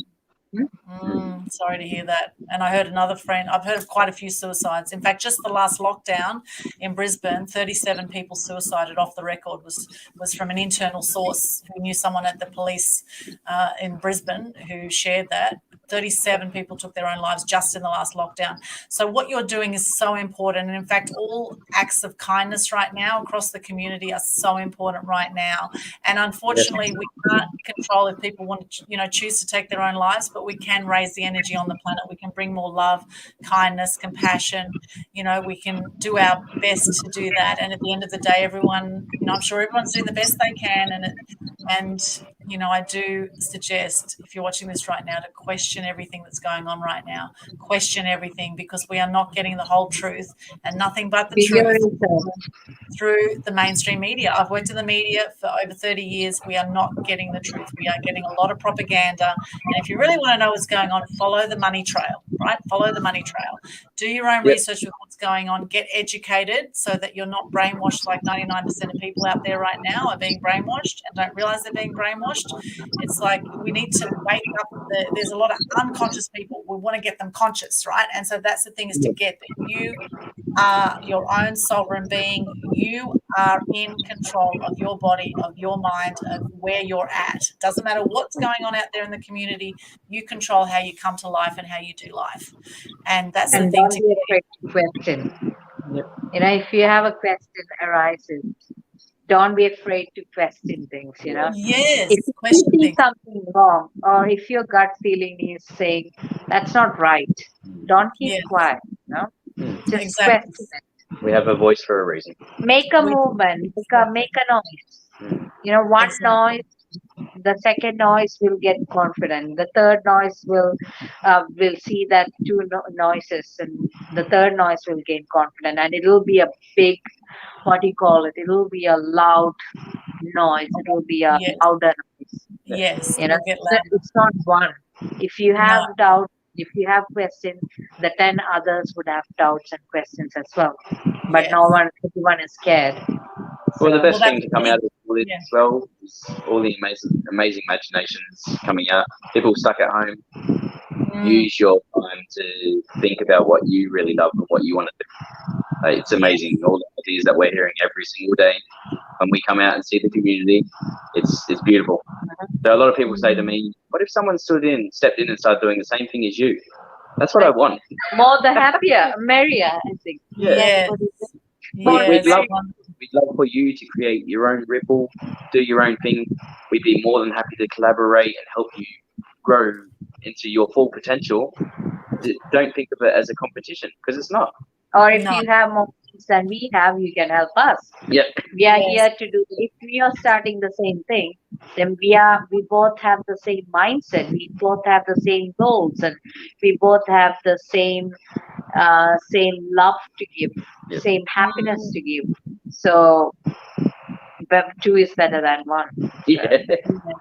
Sorry to hear that. And I heard another friend, I've heard of quite a few suicides. In fact, just the last lockdown in Brisbane, 37 people suicided. Off the record was from an internal source who knew someone at the police in Brisbane who shared that. 37 people took their own lives just in the last lockdown. So what you're doing is so important. And in fact, all acts of kindness right now across the community are so important right now. And unfortunately, we can't control if people want to, choose to take their own lives, but we can raise the energy on the planet. We can bring more love, kindness, compassion. We can do our best to do that. And at the end of the day, everyone, I'm sure everyone's doing the best they can. And I do suggest, if you're watching this right now, to question everything that's going on right now. Question everything, because we are not getting the whole truth and nothing but the truth through the mainstream media. I've worked in the media for over 30 years. We are not getting the truth. We are getting a lot of propaganda. And if you really want to know what's going on, follow the money trail, right? Follow the money trail. Do your own research with what's going on. Get educated so that you're not brainwashed like 99% of people out there right now are being brainwashed and don't realize they're being brainwashed. It's like we need to wake up. There's a lot of unconscious people. We want to get them conscious, right? And so that's the thing, is to get that you are your own sovereign being. You are in control of your body, of your mind, of where you're at. Doesn't matter what's going on out there in the community. You control how you come to life and how you do life. And that's the thing. Don't be afraid to question. If you have a question arises, don't be afraid to question things. Yes, if you see something wrong, or if your gut feeling is saying that's not right, don't keep quiet. Just question it. We have a voice for a reason. Make a movement. Make a noise. One noise. The second noise will get confident. The third noise will see that two noises, and the third noise will gain confident, and it will be a big what do you call it? It will be a loud noise. It will be a Yes. louder noise. Yes. You know, It'll get louder. it's not one. If you have No. doubt, if you have questions, the 10 others would have doubts and questions as well. But Yes. no one, everyone is scared. Well, the So, best Well, thing that's to come good. out of all this Yeah. as well is all the amazing imaginations coming out. People stuck at home, use your time to think about what you really love and what you want to do. It's amazing, all the ideas that we're hearing every single day. When we come out and see the community, it's beautiful. So a lot of people say to me, what if someone stepped in and started doing the same thing as you? That's what I want. more the happier, merrier, I think. Yes. We'd Yes. love for you to create your own ripple, do your own thing. We'd be more than happy to collaborate and help you grow into your full potential. Don't think of it as a competition, because it's not. Or if No. you have more things than we have, you can help us. Yep. We are Yes. here to do. If we are starting the same thing, then we both have the same mindset. We both have the same goals, and we both have the same love to give, Yep. same happiness to give. So, but two is better than one. Yeah.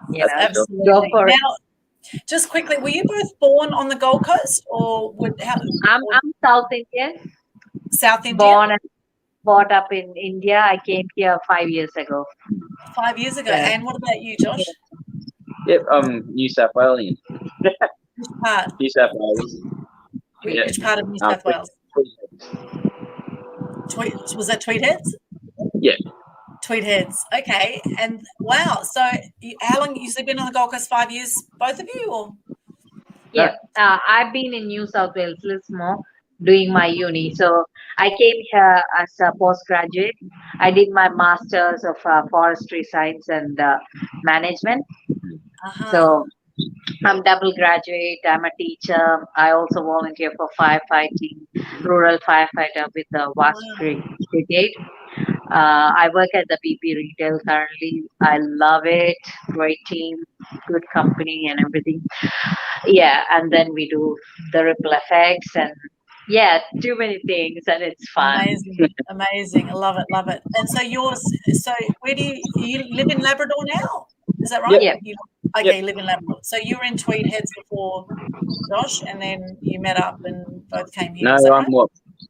You know, Absolutely. go for it. Now, just quickly, were you both born on the Gold Coast or I'm South Indian, South India? born and brought up in India. I came here 5 years ago. 5 years ago. Yeah. And what about you, Josh? Yep. New South Wales. Which part? New South Wales. Yeah. Which part of New South Wales? Was that Tweed Heads? Yeah. Tweed Heads. Okay. And wow. So how long you've been on the Gold Coast? 5 years, both of you, or? Yeah, I've been in New South Wales, Lismore, doing my uni. So I came here as a postgraduate. I did my master's of forestry science and management. So I'm double graduate. I'm a teacher. I also volunteer for firefighting, rural firefighter with the Wasp Brigade. I work at the BP Retail currently. I love it. Great team, good company, and everything. Yeah, and then we do the ripple effects and too many things, and it's fun. Amazing. I love it. And so where do you live in Labrador now? Is that right? Yeah. You live in Labrador. So you were in Tweed Heads before, Josh, and then you met up and both came here. No, is that right?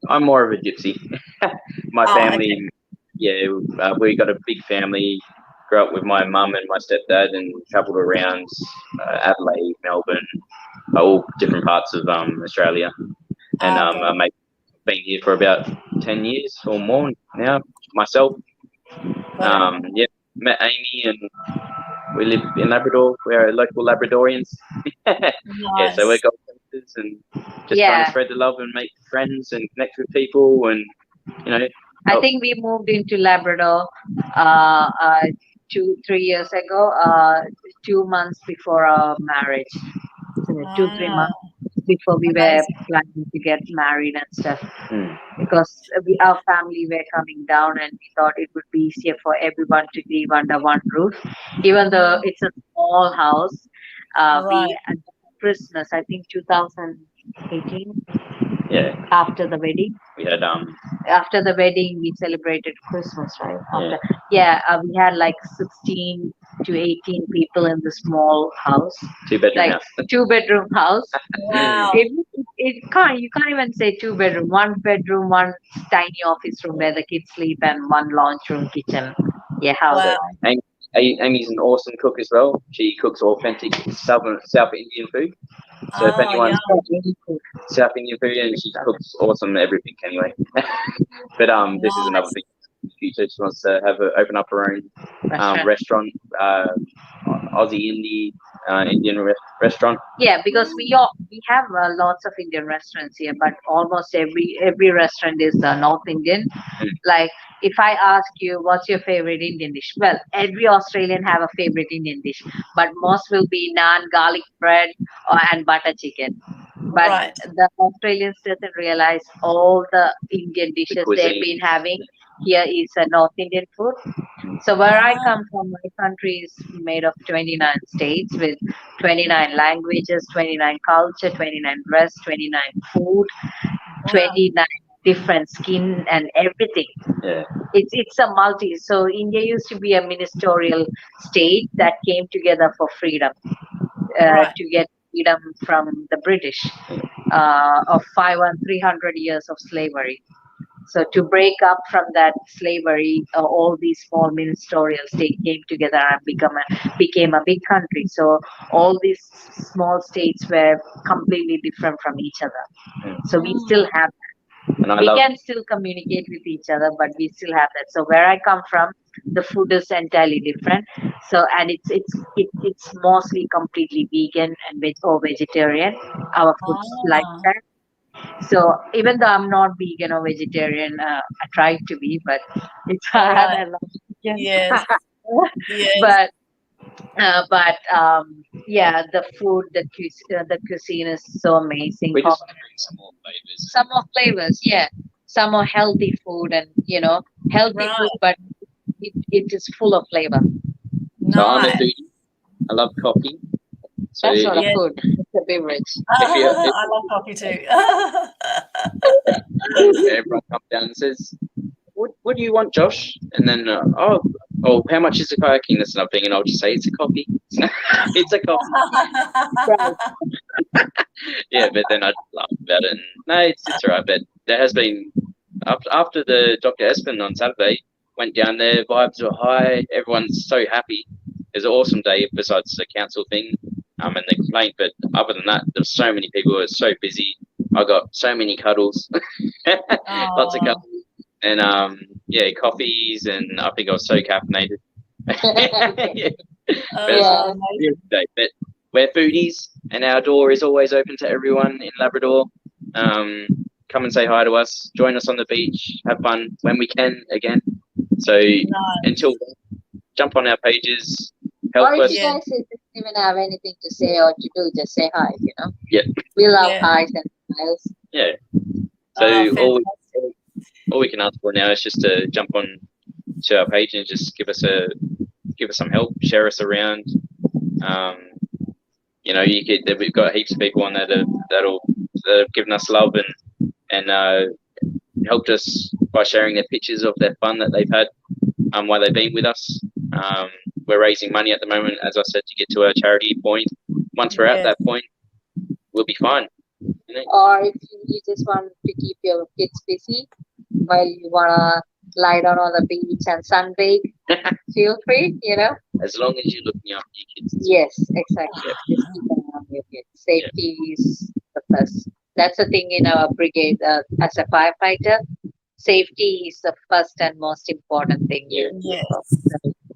I'm more of a gypsy. My family, okay. we got a big family. Grew up with my mum and my stepdad, and travelled around Adelaide, Melbourne, all different parts of Australia. And I've been here for about 10 years or more now myself. Met Amy, and we live in Labrador. We're local Labradorians. Nice. Yeah, so we're golfers and just trying to spread the love and make friends and connect with people, and I think we moved into Labrador 2-3 years ago, 2 months before our marriage. So 2-3 months before we were planning to get married and stuff. Because our family were coming down, and we thought it would be easier for everyone to live under one roof. Even though it's a small house, we at Christmas, I think 2018. Yeah. After the wedding. We had After the wedding, we celebrated Christmas, right? We had like 16 to 18 people in the small house. 2-bedroom house. 2-bedroom house. Wow. You can't even say 2-bedroom. 1 bedroom, 1 tiny office room where the kids sleep, and 1 lounge room, kitchen. Yeah, house. Wow. Amy's an awesome cook as well. She cooks authentic South Indian food. So if anyone's South Indian food, and she cooks awesome everything anyway. But this is another thing. Future, she wants to open up her own restaurant, Aussie Indian restaurant. Yeah, because we have lots of Indian restaurants here, but almost every restaurant is North Indian. Like, if I ask you what's your favorite Indian dish, well, every Australian have a favorite Indian dish, but most will be naan, garlic bread, and butter chicken. But the Australians doesn't realize all the Indian dishes they've been having here is a North Indian food. So where I come from, my country is made of 29 states with 29 languages, 29 culture, 29 dress, 29 food, 29 different skin and everything. Yeah. It's a multi. So India used to be a ministerial state that came together for freedom, Right. to get freedom from the British, of 300 years of slavery. So to break up from that slavery, all these small ministerial states came together and became a big country. So all these small states were completely different from each other. So we still have that. We can still communicate with each other, but we still have that. So where I come from, the food is entirely different. So and it's mostly completely vegan and vegetarian. Our food's like that. So even though I'm not vegan or vegetarian, I try to be, but it's hard. I love chicken. Yes. Yes. But yeah, the food, the cuisine is so amazing. We just some more flavors. Some more flavors, yeah. Some more healthy food, and healthy food, but it is full of flavor. So I'm a foodie. I love coffee. So that's not a food; it's a beverage. I love coffee too. Everyone comes down and says, "What do you want, Josh?" And then, oh, how much is the kayaking? That's another thing, and I'll just say it's a coffee. It's a coffee. Yeah, but then I'd laugh about it. And, no, it's alright. But there has been after the Dr. Espen on Saturday went down there, vibes were high. Everyone's so happy. It was an awesome day besides the council thing and the complaint. But other than that, there were so many people. It was so busy. I got so many cuddles, lots of cuddles, and coffees, and I think I was so caffeinated. But we're foodies, and our door is always open to everyone in Labrador. Come and say hi to us. Join us on the beach. Have fun when we can again. So until then, jump on our pages. Help or if us. you guys even have anything to say or to do, just say hi. Yeah. We love highs and smiles. Yeah. So all we can ask for now is just to jump on to our page and just give us some help, share us around. We've got heaps of people on there that have given us love and helped us by sharing their pictures of their fun that they've had while they've been with us. We're raising money at the moment, as I said, to get to a charity point. Once we're at that point, we'll be fine. Or if you just want to keep your kids busy while you wanna lie down on the beach and sunbathe, feel free, As long as you're looking after your kids. Yes, exactly. Just keep an eye on your kids. Safety is the first. That's the thing in our brigade. As a firefighter, safety is the first and most important thing. Yes.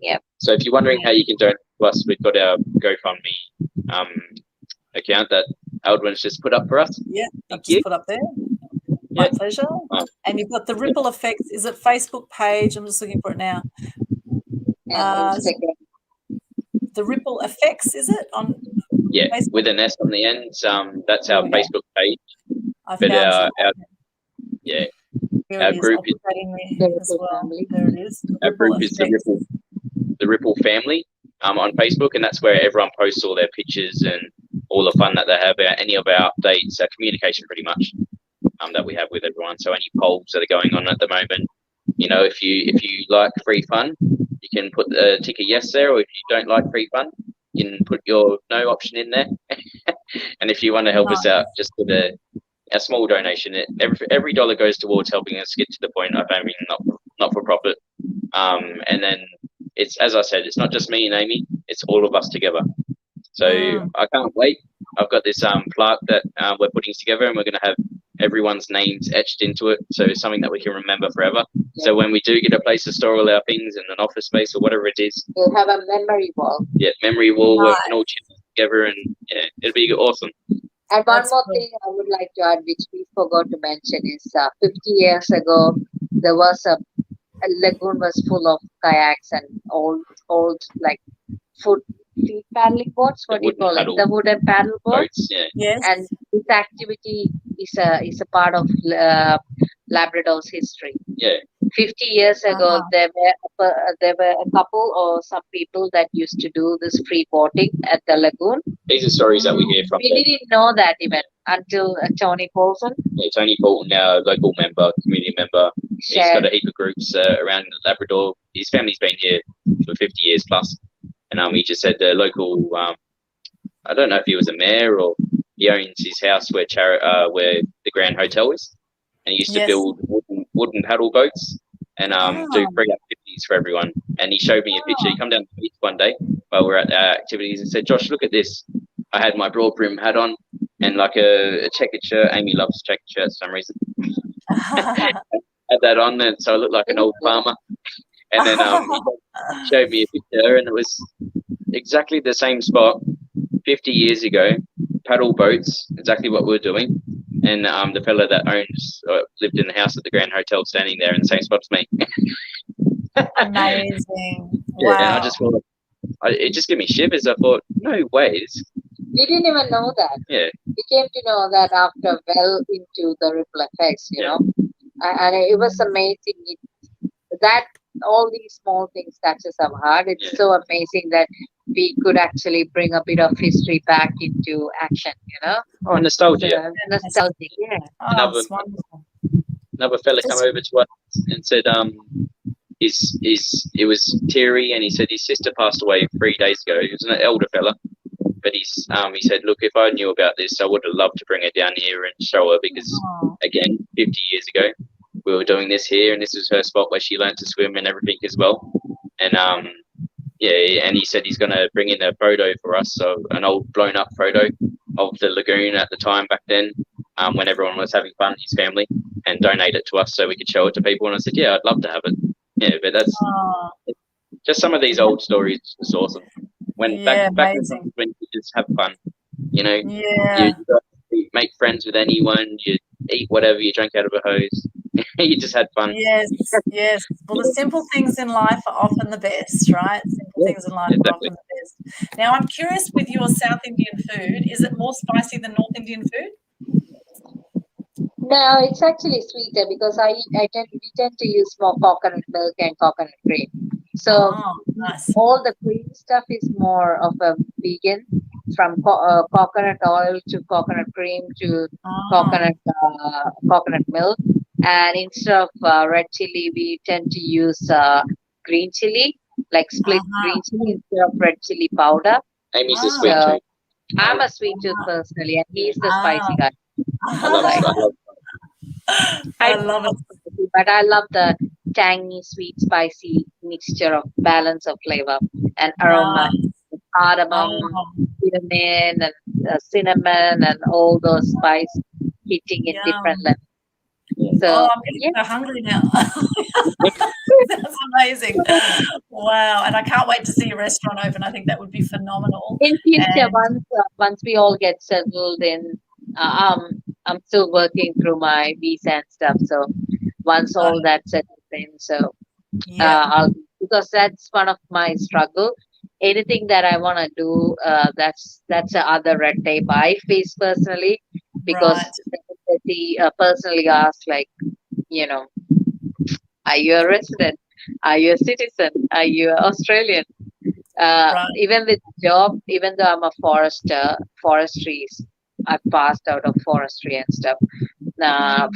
Yeah. So if you're wondering how you can donate to us, we've got our GoFundMe account that Aldwyn's just put up for us. Yeah, I've just put up there. My pleasure. And you've got the Ripple Effects. Is it Facebook page? I'm just looking for it now. The Ripple Effects, is it on? Yeah, Facebook? With an S on the end. That's our Facebook page. Our group is There it is. Our group is the Ripple family on Facebook, and that's where everyone posts all their pictures and all the fun that they have, any of our updates, communication pretty much that we have with everyone. So any polls that are going on at the moment, if you like free fun, you can tick a yes there, or if you don't like free fun, you can put your no option in there. And if you want to help us out, just with a small donation, every dollar goes towards helping us get to the point of having not for profit. And then it's, as I said, it's not just me and Amy, it's all of us together. So I can't wait. I've got this plaque that we're putting together, and we're going to have everyone's names etched into it, so it's something that we can remember forever. So when we do get a place to store all our things in an office space or whatever it is, we'll have a memory wall. Yeah, memory wall where we can all chill together, and it'll be awesome. And one more thing I would like to add, which we forgot to mention, is 50 years ago there was a lagoon was full of kayaks and old like feet paddling boats. What do you call it? The wooden paddle boats. Yes. And this activity is a part of Labrador's history. Yeah. 50 years ago, there were a couple or some people that used to do this free boating at the lagoon. These are stories that we hear from We didn't know that even until Tony Paulson. Yeah, Tony Paulton, now local member, community member. He's got a heap of groups around Labrador. His family's been here for 50 years plus. And he just said the local, I don't know if he was a mayor or he owns his house where the Grand Hotel is. And he used to build wooden paddle boats and do free activities for everyone. And he showed me a picture. He come down to the beach one day while we're at our activities and said, "Josh, look at this. I had my broad brim hat on and like a checkered shirt. Amy loves checkered shirts for some reason." Had that on, and so I looked like an old farmer. And then he showed me a picture, and it was exactly the same spot 50 years ago. Paddle boats, exactly what we were doing. And the fella that lived in the house at the Grand Hotel, standing there in the same spot as me. Amazing! Yeah, wow. And I just thought, it just gave me shivers. I thought, no ways. We didn't even know that. Yeah. We came to know that after well into the ripple effects, you know. And it was amazing that all these small things touches our heart. It's so amazing that we could actually bring a bit of history back into action, you know. Oh, nostalgia. Nostalgic, yeah. Another fella come over to us and said, it was Terry, and he said his sister passed away 3 days ago. He was an elder fella, but he said, "Look, if I knew about this, I would have loved to bring her down here and show her, because again, 50 years ago, we were doing this here, and this was her spot where she learned to swim and everything as well." And and he said he's going to bring in a photo for us, so an old blown up photo of the lagoon at the time back then, when everyone was having fun, his family, and donate it to us so we could show it to people. And I said, yeah, I'd love to have it. Yeah, but that's just some of these old stories. It's awesome. When back when you just have fun, you know, you make friends with anyone, you eat whatever, you drink out of a hose. You just had fun. Yes. Well, the simple things in life are often the best, right? Simple things in life are often the best. Now, I'm curious with your South Indian food, is it more spicy than North Indian food? No, it's actually sweeter because we tend to use more coconut milk and coconut cream. So nice. All the cream stuff is more of a vegan, from coconut oil to coconut cream to coconut milk. And instead of red chili, we tend to use green chili, like split green chili instead of red chili powder. Amy's a sweet tooth. I'm a sweet tooth personally, and he's the spicy guy. I love it. But I love the tangy, sweet, spicy mixture of balance of flavor and aroma. Cardamom, cinnamon, and cinnamon, and all those spice hitting in different levels. So, I'm getting so hungry now. That's amazing. Wow. And I can't wait to see a restaurant open. I think that would be phenomenal. In future, once we all get settled in, I'm still working through my visa and stuff. So once all that settles in, because that's one of my struggle. Anything that I want to do, that's the other red tape I face personally, because they personally ask, like, you know, are you a resident? Are you a citizen? Are you Australian? Even with job, even though I'm a forestry, I passed out of forestry and stuff.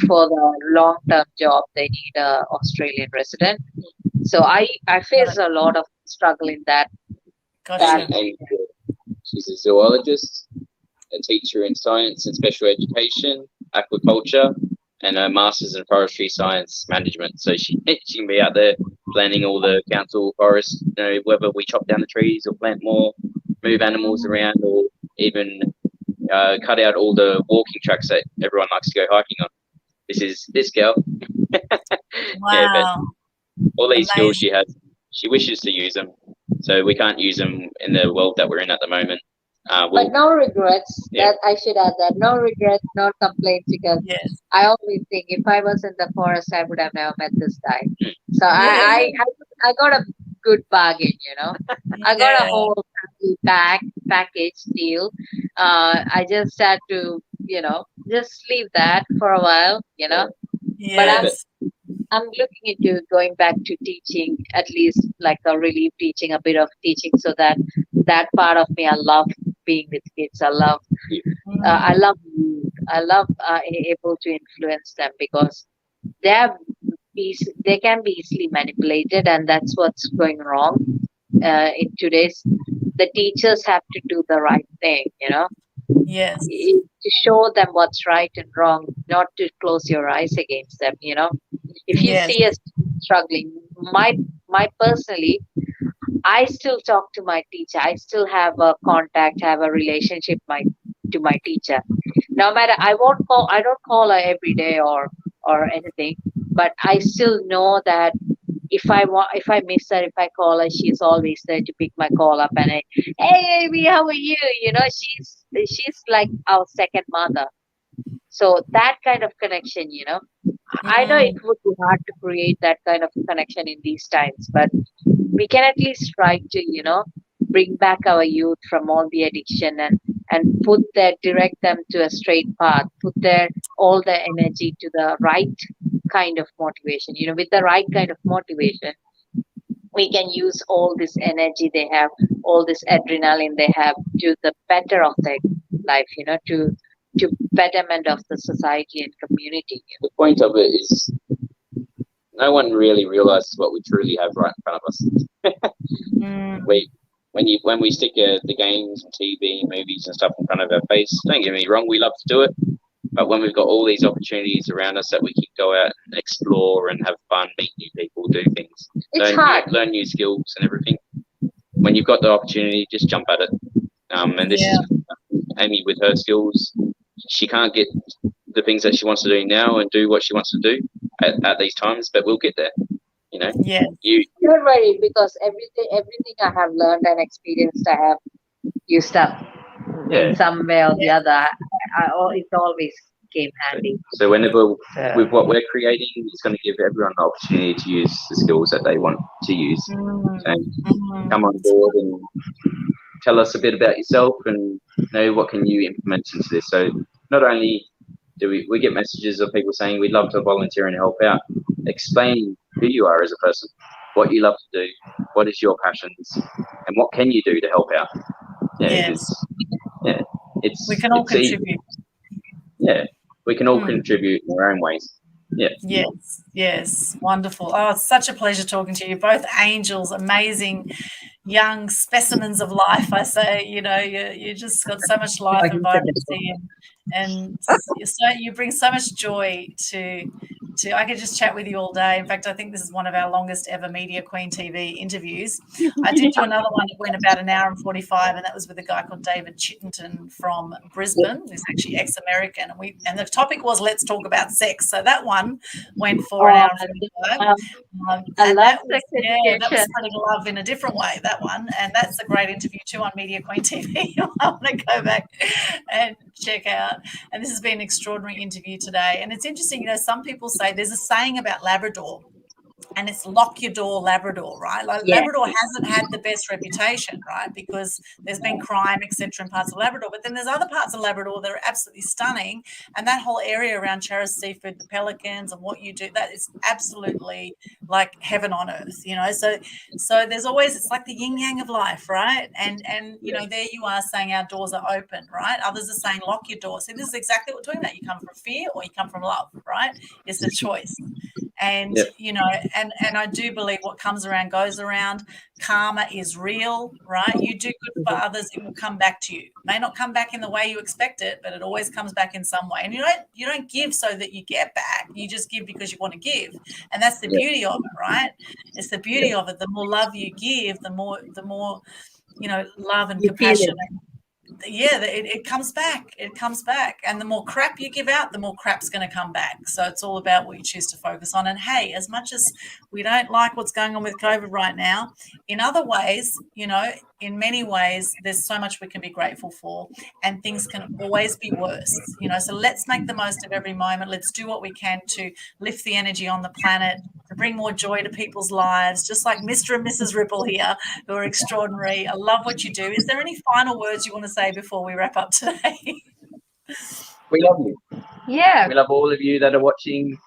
For the long-term job, they need a Australian resident. So I face a lot of struggle in that. She's a zoologist, a teacher in science and special education, aquaculture, and a master's in forestry science management. So she can be out there planning all the council forests, you know, whether we chop down the trees or plant more, move animals around, or even cut out all the walking tracks that everyone likes to go hiking on. This is this girl. Wow. But all these skills she has, she wishes to use them. So we can't use them in the world that we're in at the moment. But no regrets. That I should add that. No regrets, no complaints, because I always think if I was in the forest, I would have never met this guy. So I got a good bargain, you know. I got a whole package deal. I just had to, you know, just leave that for a while, you know. Yes. I'm looking into going back to teaching, at least like a relief teaching, a bit of teaching, so that that part of me, I love being with kids. I love youth. I love able to influence them because they are they can be easily manipulated, and that's what's going wrong in today's. The teachers have to do the right thing, Yes. to show them what's right and wrong, not to close your eyes against them. If you Yes. see us struggling, my personally, I still talk to my teacher. I still have a contact, have a relationship to my teacher. No matter, I don't call her every day or anything, but I still know that if I miss her, if I call her, she's always there to pick my call up and hey Amy, how are you? She's like our second mother. So that kind of connection, I know it would be hard to create that kind of connection in these times, but we can at least try to, bring back our youth from all the addiction and direct them to a straight path, put all their energy to the right kind of motivation. With the right kind of motivation, we can use all this energy they have, all this adrenaline they have to the better of their life, to betterment of the society and community. The point of it is no one really realizes what we truly have right in front of us. When we stick the games and TV, movies and stuff in front of our face, don't get me wrong, we love to do it. But when we've got all these opportunities around us that we can go out and explore and have fun, meet new people, do things, learn new skills and everything. When you've got the opportunity, just jump at it. And this is Amy with her skills. She can't get the things that she wants to do now and do what she wants to do at these times, but we'll get there. Yeah. Don't worry, because everything I have learned and experienced, I have used up in some way or the other. It always came handy. So whenever with what we're creating, it's going to give everyone the opportunity to use the skills that they want to use. So come on board and tell us a bit about yourself and what can you implement into this. So not only do we get messages of people saying we'd love to volunteer and help out, explain who you are as a person, what you love to do, what is your passions, and what can you do to help out. We can all contribute. We can all contribute in our own ways. Yes, wonderful. Oh, it's such a pleasure talking to you. Both angels, amazing young specimens of life. I say, you just got so much life and vibrancy, and you bring so much joy to. I could just chat with you all day. In fact, I think this is one of our longest ever Media Queen TV interviews. I did do another one that went about an hour and 45, and that was with a guy called David Chittenton from Brisbane, who's actually ex-American. And the topic was let's talk about sex. So that one went for an hour and 45. I love that was spreading love in a different way, that one. And that's a great interview too on Media Queen TV. I want to go back and check out. And this has been an extraordinary interview today. And it's interesting, some people say there's a saying about Labrador, and it's lock your door Labrador, right? Labrador hasn't had the best reputation, right? Because there's been crime, etc., in parts of Labrador. But then there's other parts of Labrador that are absolutely stunning. And that whole area around Charis Seafood, the pelicans and what you do, that is absolutely like heaven on earth, So there's always, it's like the yin yang of life, right? And there you are saying our doors are open, right? Others are saying lock your door. See, this is exactly what we're talking about. You come from fear or you come from love, right? It's a choice. And, and I do believe what comes around goes around. Karma is real, right? You do good for others, it will come back to you. It may not come back in the way you expect it, but it always comes back in some way. And you don't give so that you get back. You just give because you want to give. And that's the beauty of it, right? It's the beauty of it. The more love you give, the more love and compassion. It comes back. It comes back. And the more crap you give out, the more crap's going to come back. So it's all about what you choose to focus on. And, hey, as much as we don't like what's going on with COVID right now, in other ways, in many ways, there's so much we can be grateful for, and things can always be worse. So let's make the most of every moment. Let's do what we can to lift the energy on the planet, to bring more joy to people's lives, just like Mr. and Mrs. Ripple here, who are extraordinary. I love what you do. Is there any final words you want to say before we wrap up today? We love you. Yeah. We love all of you that are watching.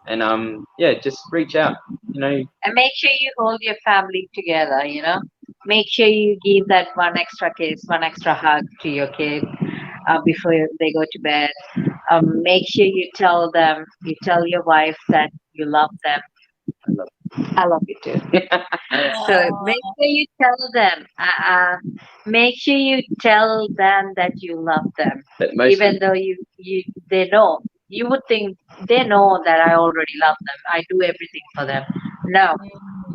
and just reach out. And make sure you hold your family together. Make sure you give that one extra kiss, one extra hug to your kid before they go to bed. Make sure you tell your wife that you love them. I love you too. So make sure you tell them. Make sure you tell them that you love them, even though they know. You would think they know that I already love them. I do everything for them. No,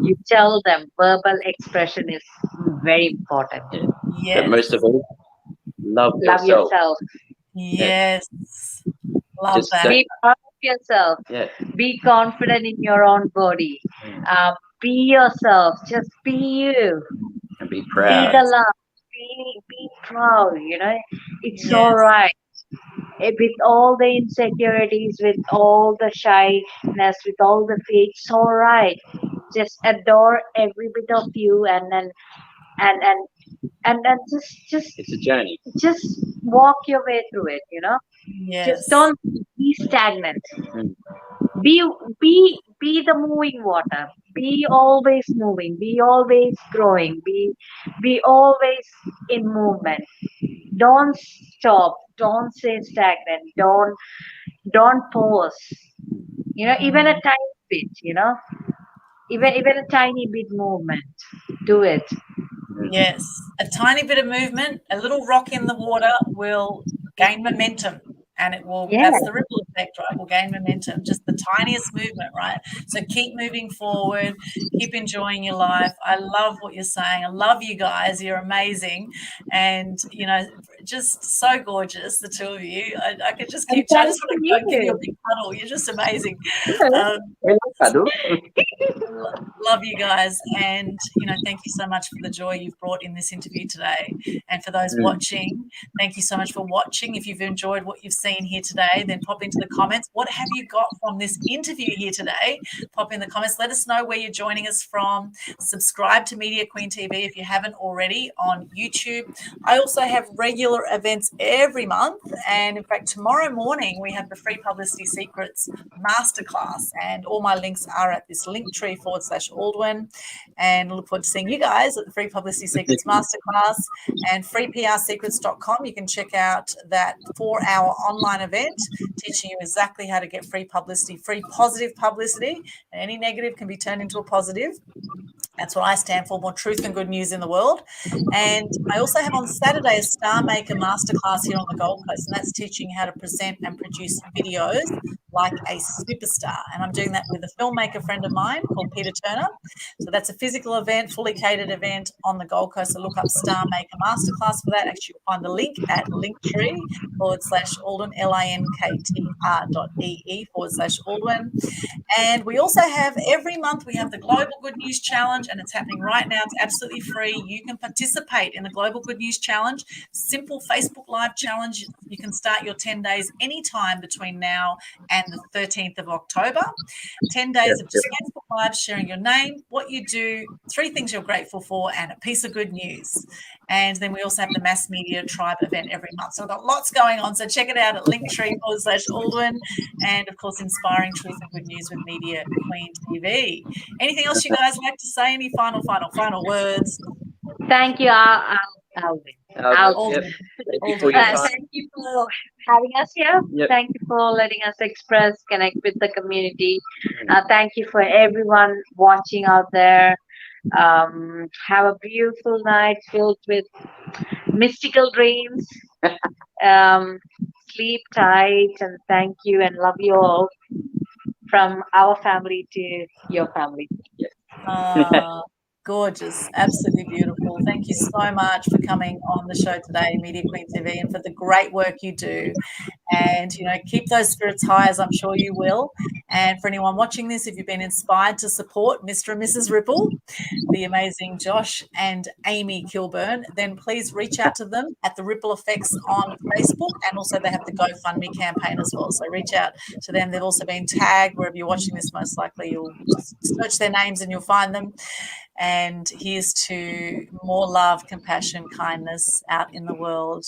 you tell them. Verbal expression is very important. Yes. But most of all, love yourself. Yes. Love that. Be proud of yourself. Yeah. Be confident in your own body. Be yourself. Just be you. And be proud. Be the love. Be proud. It's all right. With all the insecurities, with all the shyness, with all the fear, it's all right. Just adore every bit of you, and then just it's a journey. Just walk your way through it. Yes. Just don't be stagnant. Be the moving water. Be always moving. Be always growing. Be always in movement. Don't stop. Don't stay stagnant. Don't pause. Even a tiny bit. Even a tiny bit movement. Do it. Yes, a tiny bit of movement, a little rock in the water will gain momentum, and it will. Yeah. That's the ripple effect, right? Will gain momentum. Just the tiniest movement, right? So keep moving forward. Keep enjoying your life. I love what you're saying. I love you guys. You're amazing, and just so gorgeous, the two of you. I could just keep. I just want to go give you a big cuddle. You're just amazing. Love you guys, and thank you so much for the joy you've brought in this interview today. And for those watching, thank you so much for watching. If you've enjoyed what you've seen here today, then pop into the comments. What have you got from this interview here today? Pop in the comments. Let us know where you're joining us from. Subscribe to Media Queen TV if you haven't already on YouTube. I also have regular events every month, and in fact tomorrow morning we have the Free Publicity Secrets Masterclass, and all my links are at this linktree/Aldwyn, and look forward to seeing you guys at the Free Publicity Secrets Masterclass. And freeprSecrets.com, you can check out that 4-hour online event teaching you exactly how to get free publicity, free positive publicity, and any negative can be turned into a positive. That's what I stand for, more truth and good news in the world. And I also have on Saturday a Star Maker Masterclass here on the Gold Coast, and that's teaching how to present and produce videos like a superstar. And I'm doing that with a filmmaker friend of mine called Peter Turner. So that's a physical event, fully catered event on the Gold Coast. So look up Star Maker Masterclass for that. Actually, you'll find the link at linktree/Aldwyn, linktr.ee/Aldwyn. And we also have every month we have the Global Good News Challenge, and it's happening right now. It's absolutely free. You can participate in the Global Good News Challenge, simple Facebook Live challenge. You can start your 10 days anytime between now and the 13th of October. 10 days of just Facebook Live, sharing your name, what you do, 3 things you're grateful for, and a piece of good news. And then we also have the Mass Media Tribe event every month. So we've got lots going on. So check it out at linktree/Aldwyn, and of course, inspiring truth and good news with Media Queen TV. Anything else you guys like to say? Any final words? Thank you, Aldwyn. Aldwyn. Thank you for having us here. Yep. Thank you for letting us express, connect with the community. Thank you for everyone watching out there. Have a beautiful night filled with mystical dreams. Sleep tight, and thank you and love you all, from our family to your family. Gorgeous, absolutely beautiful. Thank you so much for coming on the show today, Media Queen TV, and for the great work you do. And, keep those spirits high, as I'm sure you will. And for anyone watching this, if you've been inspired to support Mr. and Mrs. Ripple, the amazing Josh and Amy Kilburn, then please reach out to them at the Ripple Effects on Facebook, and also they have the GoFundMe campaign as well. So reach out to them. They've also been tagged wherever you're watching this. Most likely you'll just search their names and you'll find them. And here's to more love, compassion, kindness out in the world.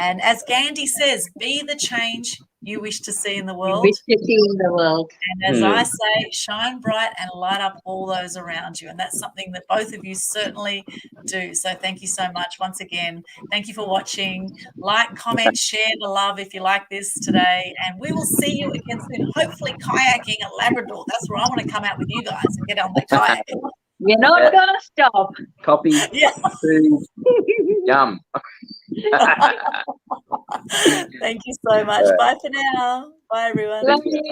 And as Gandhi says, be the change you wish to see in the world. Wish to see in the world. And as I say, shine bright and light up all those around you. And that's something that both of you certainly do. So thank you so much once again. Thank you for watching. Like, comment, share the love if you like this today. And we will see you again soon. Hopefully kayaking at Labrador. That's where I want to come out with you guys and get on the kayak. We're not going to stop. Coffee, food, yum. Thank you so much. Bye for now. Bye, everyone. Love you.